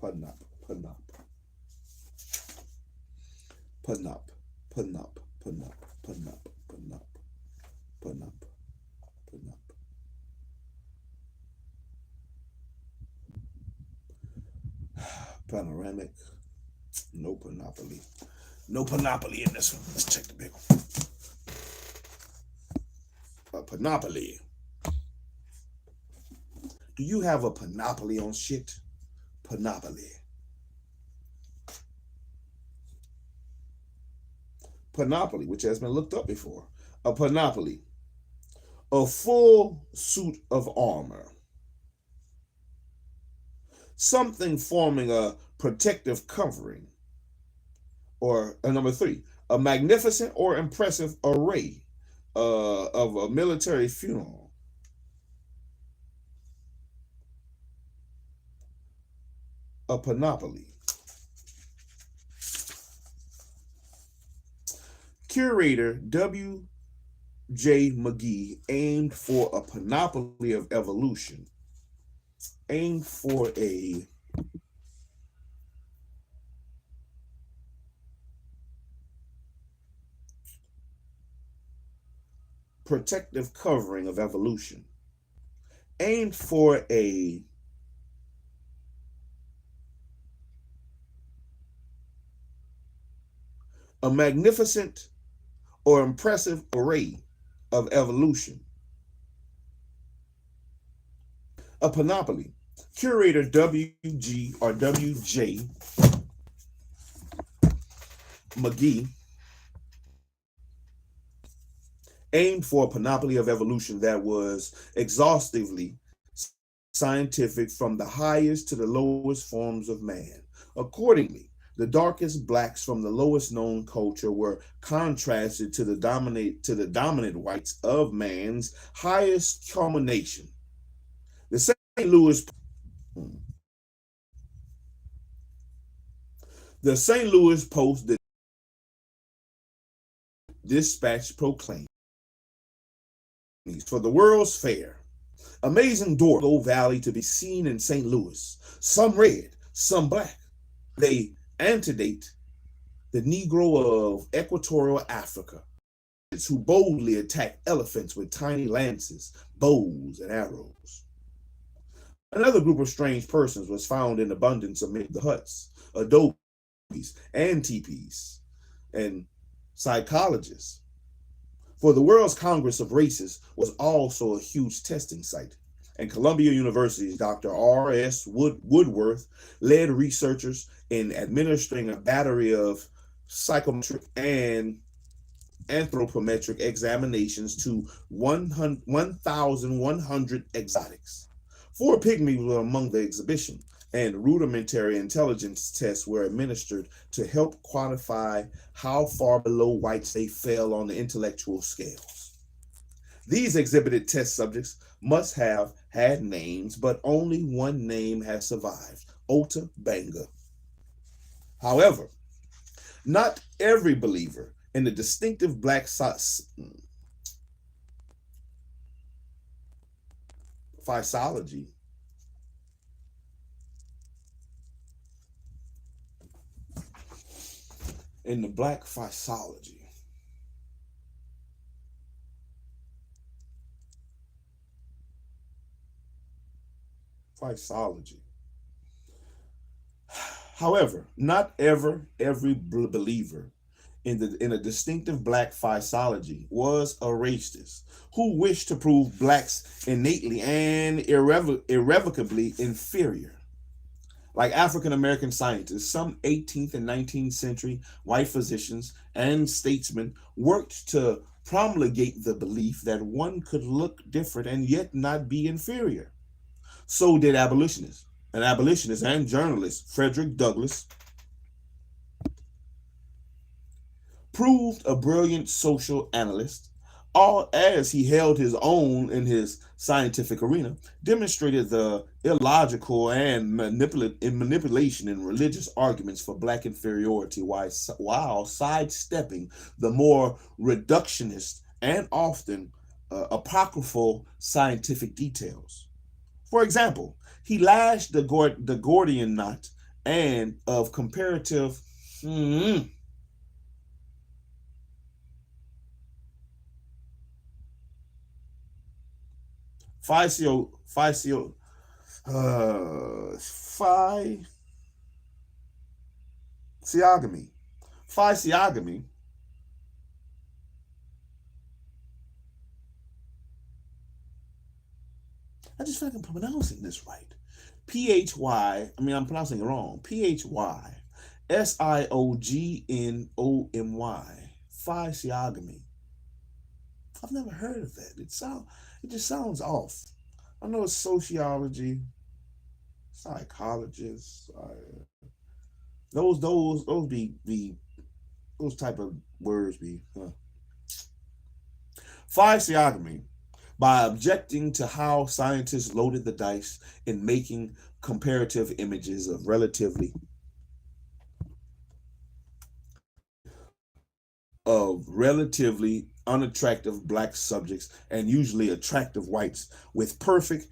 Panop. Panoramic. No panoply. No panoply in this one. Let's check the big one. A panoply. Do you have a panoply on shit? Panoply. Panoply, which has been looked up before. A panoply. A full suit of armor. Something forming a protective covering. Or number 3, a magnificent or impressive array of a military funeral. A panoply. Curator W.J. McGee aimed for a panoply of evolution. Aimed for a protective covering of evolution. Aimed for a magnificent or impressive array of evolution. A panoply. Curator W.G. or W.J. McGee aimed for a panoply of evolution that was exhaustively scientific from the highest to the lowest forms of man. Accordingly, The darkest blacks from the lowest known culture were contrasted to the dominant whites of man's highest culmination. The St. Louis the St. Louis Post Dispatch proclaimed for the World's Fair. Amazing Dorgo Valley to be seen in St. Louis. Some red, some black. They antedate the Negro of Equatorial Africa, who boldly attack elephants with tiny lances, bows, and arrows. Another group of strange persons was found in abundance amid the huts, adobes, and teepees, and psychologists. For the World's Congress of Races was also a huge testing site, and Columbia University's Dr. R.S. Woodworth led researchers in administering a battery of psychometric and anthropometric examinations to 1,100 exotics. 4 pygmies were among the exhibition, and rudimentary intelligence tests were administered to help quantify how far below whites they fell on the intellectual scales. These exhibited test subjects must have had names, but only one name has survived, Ota Banga. However, not every believer in the distinctive black physiology in the black physiology. However, not every believer in a distinctive black physiology was a racist who wished to prove blacks innately and irrevocably inferior. Like African American scientists, some 18th and 19th century white physicians and statesmen worked to promulgate the belief that one could look different and yet not be inferior. So did abolitionists and journalist Frederick Douglass proved a brilliant social analyst, all as he held his own in his scientific arena, demonstrated the illogical and manipulation in religious arguments for black inferiority while sidestepping the more reductionist and often apocryphal scientific details. For example, he lashed the Gordian knot and of comparative physiogamy. I just feel like I'm pronouncing this right. I'm pronouncing it wrong. Physiognomy. Physiogamy. I've never heard of that. It just sounds off. I know it's sociology, psychologists. Those type of words be. Physiognomy. By objecting to how scientists loaded the dice in making comparative images of relatively unattractive black subjects and usually attractive whites with perfect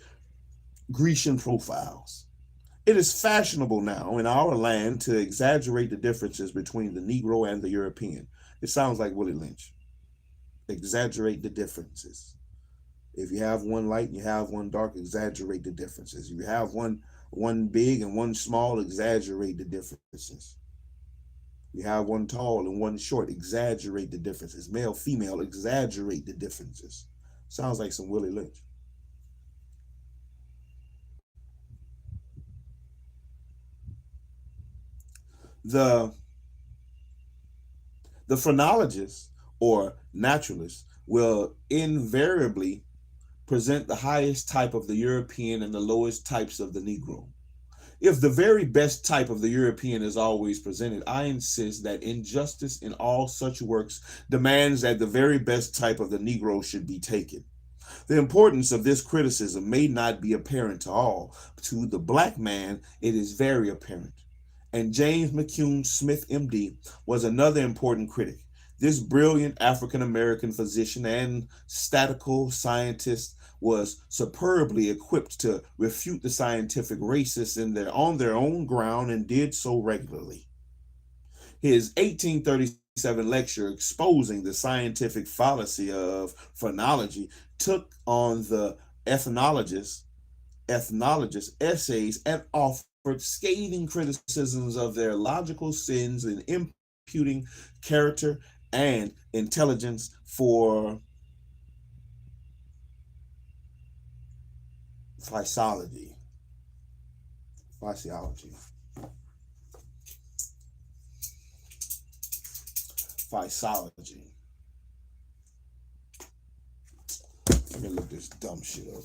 Grecian profiles. It is fashionable now in our land to exaggerate the differences between the Negro and the European. It sounds like Willie Lynch. Exaggerate the differences. If you have one light and you have one dark, exaggerate the differences. If you have one big and one small, exaggerate the differences. You have one tall and one short, exaggerate the differences. Male, female, exaggerate the differences. Sounds like some Willie Lynch. The phrenologists or naturalists will invariably present the highest type of the European and the lowest types of the Negro. If the very best type of the European is always presented, I insist that injustice in all such works demands that the very best type of the Negro should be taken. The importance of this criticism may not be apparent to all. To the black man, it is very apparent. And James McCune Smith, MD, was another important critic. This brilliant African-American physician and statistical scientist was superbly equipped to refute the scientific racists on their own ground, and did so regularly. His 1837 lecture exposing the scientific fallacy of phrenology took on the ethnologists' essays and offered scathing criticisms of their logical sins in imputing character and intelligence for physiology. Physiology. Let me look this dumb shit up.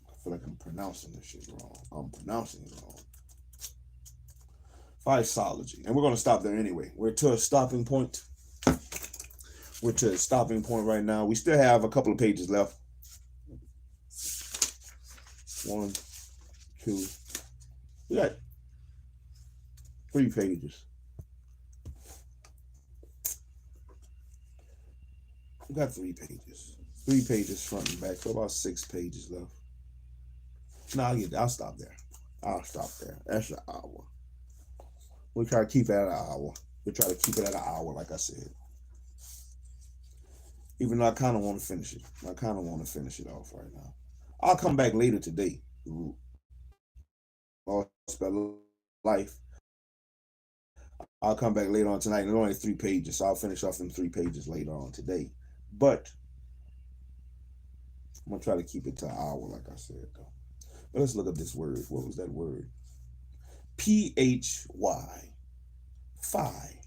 I feel like I'm pronouncing this shit wrong. I'm pronouncing it wrong. Physiology. And we're going to stop there anyway. We're to a stopping point. We're to a stopping point right now. We still have a couple of pages left. 1, 2. We got 3 pages. We got 3 pages. 3 pages front and back. So about 6 pages left. No, I'll stop there. I'll stop there. That's an hour. We'll try to keep it at an hour. We'll try to keep it at an hour, like I said. Even though I kind of want to finish it. I kind of want to finish it off right now. I'll come back later today. All about life. I'll come back later on tonight. There's only 3 pages, so I'll finish off them 3 pages later on today. But I'm going to try to keep it to an hour, like I said, though. But let's look up this word. What was that word? P-H-Y. Phi.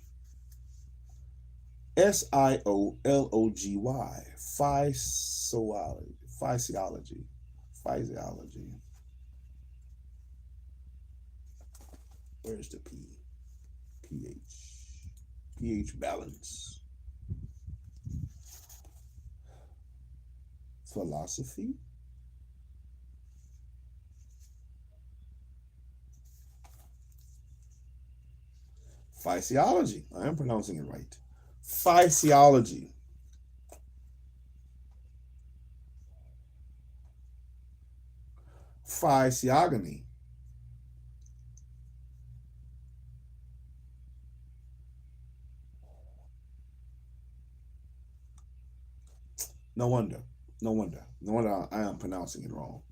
S-I-O-L-O-G-Y. Physiology. Physiology. Physiology. Where's the P? P-H. P-H balance. Philosophy. Physiology. I am pronouncing it right. Physiology. Physiogony. No wonder I am pronouncing it wrong.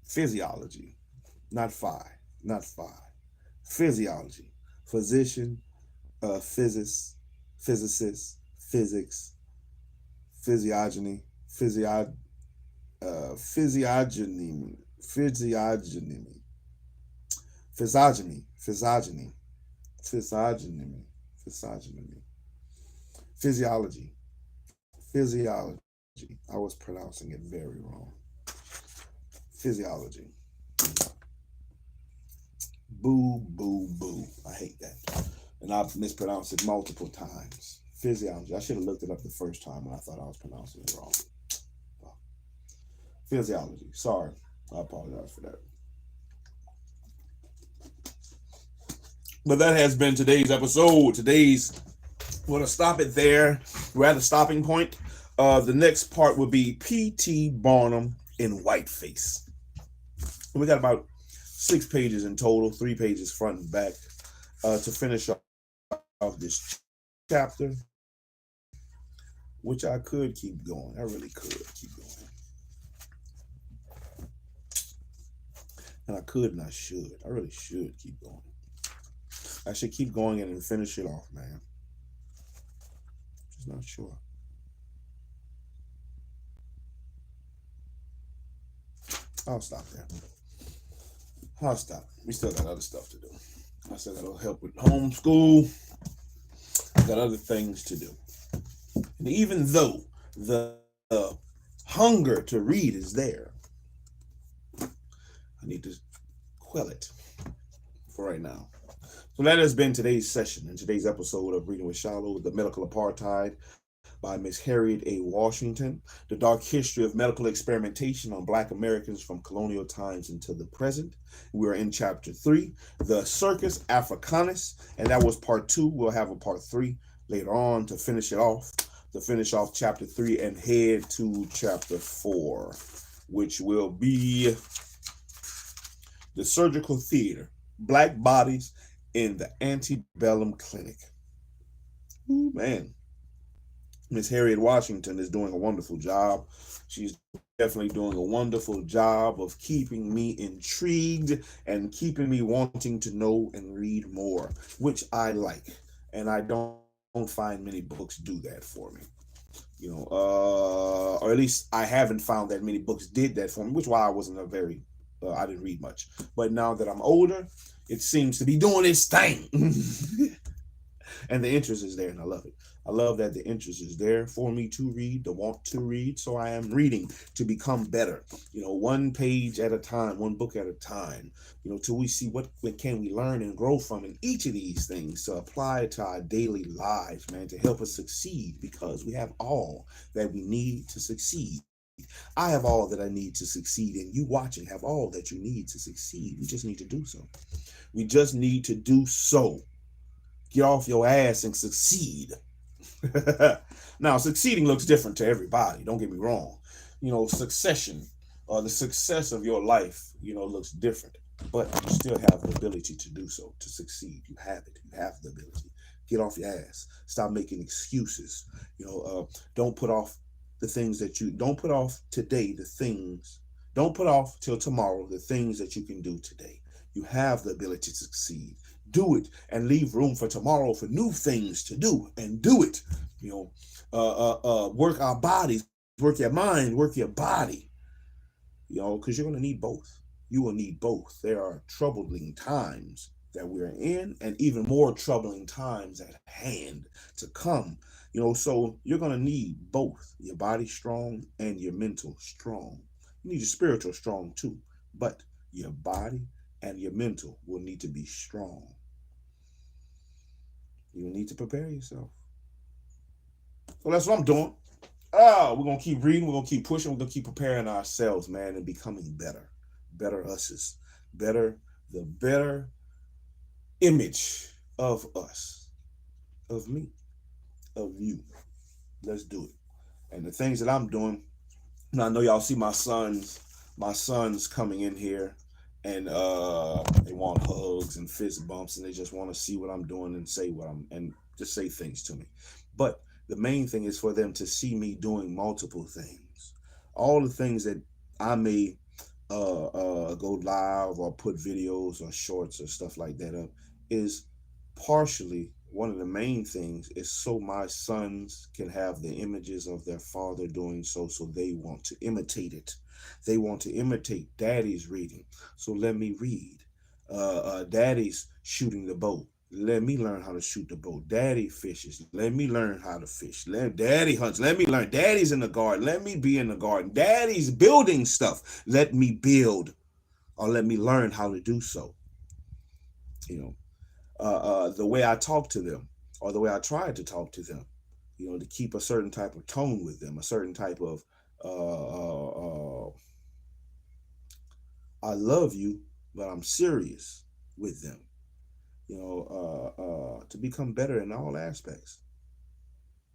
Physiology, not phi. Physiology, physician, physicist, physics, physiogeny, physiogeny, physiology. I was pronouncing it very wrong. Physiology. Boo, boo, boo. I hate that. And I've mispronounced it multiple times. Physiology. I should have looked it up the first time when I thought I was pronouncing it wrong. Physiology. Sorry. I apologize for that. But that has been today's episode. We're going to stop it there. We're at a stopping point. The next part will be P.T. Barnum in whiteface. And we got about 6 pages in total, 3 pages front and back, to finish off this chapter, which I could keep going. I really could keep going. And I could and I should. I really should keep going. I should keep going and finish it off, man. Just not sure. I'll stop there. I'll stop. We still got other stuff to do. I still got to help with homeschool. I got other things to do. And even though the hunger to read is there, I need to quell it for right now. So that has been today's session and today's episode of Reading with Shiloh, The Medical Apartheid by Miss Harriet A. Washington, The Dark History of Medical Experimentation on Black Americans from Colonial Times until the Present. We're in Chapter 3, The Circus Africanus, and that was Part 2. We'll have a Part 3 later on to finish Chapter 3 and head to Chapter 4, which will be The Surgical Theater, Black Bodies in the Antebellum Clinic. Ooh, man. Miss Harriet Washington is doing a wonderful job. She's definitely doing a wonderful job of keeping me intrigued and keeping me wanting to know and read more, which I like. And I don't find many books do that for me. Or at least I haven't found that many books did that for me, which is why I wasn't I didn't read much. But now that I'm older, it seems to be doing its thing. And the interest is there, and I love it. I love that the interest is there for me to read, to want to read. So I am reading to become better, one page at a time, one book at a time, till we see what can we learn and grow from in each of these things to apply to our daily lives, man, to help us succeed, because we have all that we need to succeed. I have all that I need to succeed, and you watching have all that you need to succeed. We just need to do so. We just need to do so. Get off your ass and succeed. Now, succeeding looks different to everybody. Don't get me wrong. Succession or the success of your life, looks different. But you still have the ability to do so, to succeed. You have it. You have the ability. Get off your ass. Stop making excuses. Don't put off the things that you don't put off today. Don't put off till tomorrow the things that you can do today. You have the ability to succeed. Do it and leave room for tomorrow for new things to do, and do it. Work our bodies, work your mind, work your body, because you're going to need both. You will need both. There are troubling times that we're in, and even more troubling times at hand to come. So you're going to need both your body strong and your mental strong. You need your spiritual strong too, but your body and your mental will need to be strong. You need to prepare yourself. So that's what I'm doing. We're going to keep reading. We're going to keep pushing. We're going to keep preparing ourselves, man, and becoming better. Better us's. The better image of us, of me, of you. Let's do it. And the things that I'm doing, I know y'all see my sons coming in here, and they want hugs and fist bumps, and they just want to see what I'm doing and just say things to me. But the main thing is for them to see me doing multiple things. All the things that I may go live or put videos or shorts or stuff like that up is partially, one of the main things is so my sons can have the images of their father doing so they want to imitate it. They want to imitate daddy's reading. So let me read. Daddy's shooting the bow. Let me learn how to shoot the bow. Daddy fishes. Let me learn how to fish. Daddy hunts. Let me learn. Daddy's in the garden. Let me be in the garden. Daddy's building stuff. Let me build, or let me learn how to do so. The way I talk to them, or the way I try to talk to them, to keep a certain type of tone with them, a certain type of I love you, but I'm serious with them. To become better in all aspects.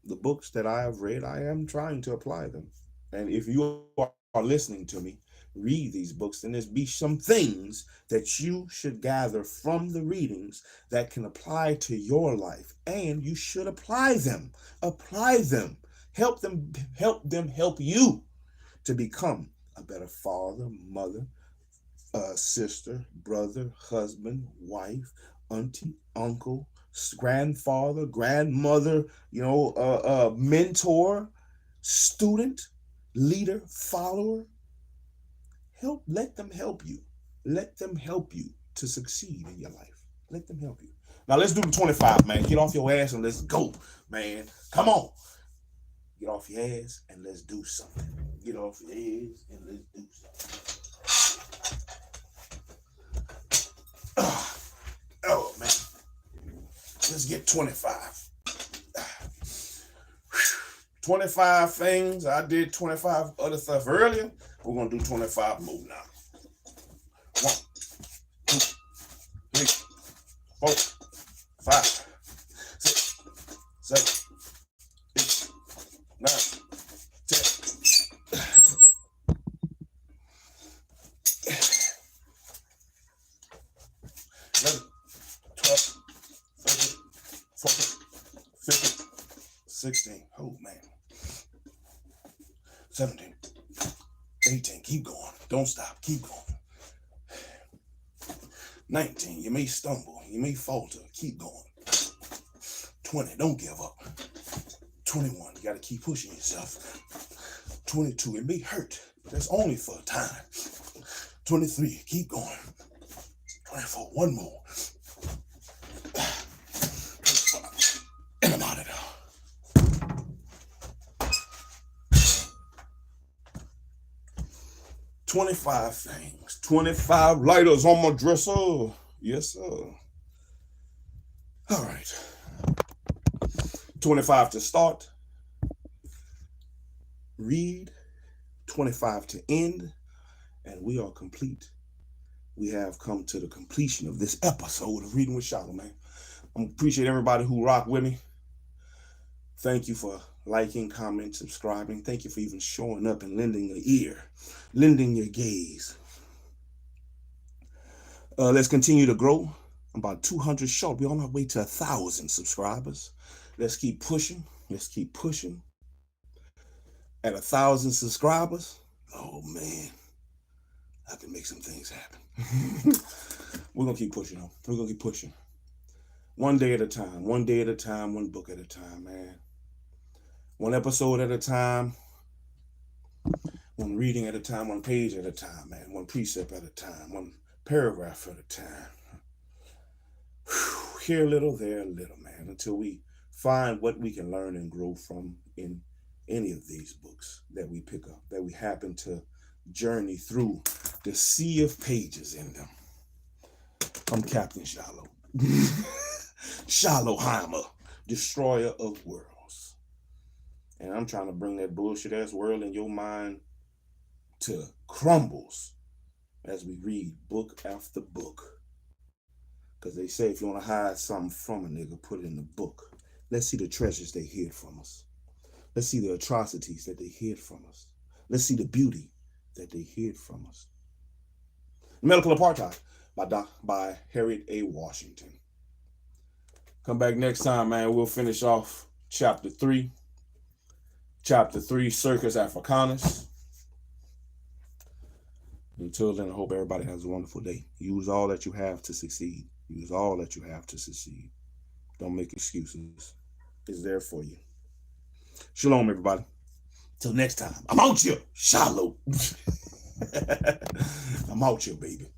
The books that I have read, I am trying to apply them. And if you are listening to me read these books, then there's be some things that you should gather from the readings that can apply to your life. And you should apply them. Help them help you to become a better father, mother, sister, brother, husband, wife, auntie, uncle, grandfather, grandmother, mentor, student, leader, follower. Let them help you. Let them help you to succeed in your life. Let them help you. Now let's do the 25, man. Get off your ass and let's go, man. Come on. Get off your ass and let's do something. Get off your ass and let's do something. Let's get 25. 25 things. I did 25 other stuff earlier. We're going to do 25 more now. 1, 2, 3, 4, 5, 6, 7, 8, 9, 10. 11, 12, 13, 14, 15, 16. Oh, man. 17, 18. Keep going. Don't stop. Keep going. 19. You may stumble. You may falter. Keep going. 20. Don't give up. 21. You got to keep pushing yourself. 22. It may hurt. That's only for a time. 23. Keep going. 24. One more. 25. And I'm out of there. 25 things. 25 lighters on my dresser. Yes, sir. All right. 25 to start. Read. 25 to end. And we are complete. We have come to the completion of this episode of Reading with Shiloh, man. I appreciate everybody who rock with me. Thank you for liking, commenting, subscribing. Thank you for even showing up and lending an ear, lending your gaze. Let's continue to grow. I'm about 200 short. We're on our way to 1,000 subscribers. Let's keep pushing. Let's keep pushing. At 1,000 subscribers, oh man, I can make some things happen. We're going to keep pushing on. We're going to keep pushing. One day at a time, one day at a time, one book at a time, man. One episode at a time, one reading at a time, one page at a time, man. One precept at a time, one paragraph at a time. Whew, here a little, there a little, man, until we find what we can learn and grow from in any of these books that we pick up, that we happen to journey through the sea of pages in them. I'm Captain SHILO. Shiloheimer, destroyer of worlds. And I'm trying to bring that bullshit ass world in your mind to crumbles as we read book after book. Because they say if you want to hide something from a nigga, put it in the book. Let's see the treasures they hid from us. Let's see the atrocities that they hid from us. Let's see the beauty that they hid from us. Medical Apartheid by Harriet A. Washington. Come back next time, man. We'll finish off chapter 3. Chapter 3, Circus Africanus. Until then, I hope everybody has a wonderful day. Use all that you have to succeed. Use all that you have to succeed. Don't make excuses. It's there for you. Shalom, everybody. Till next time. I'm out here, Shiloh. I'm out here, baby.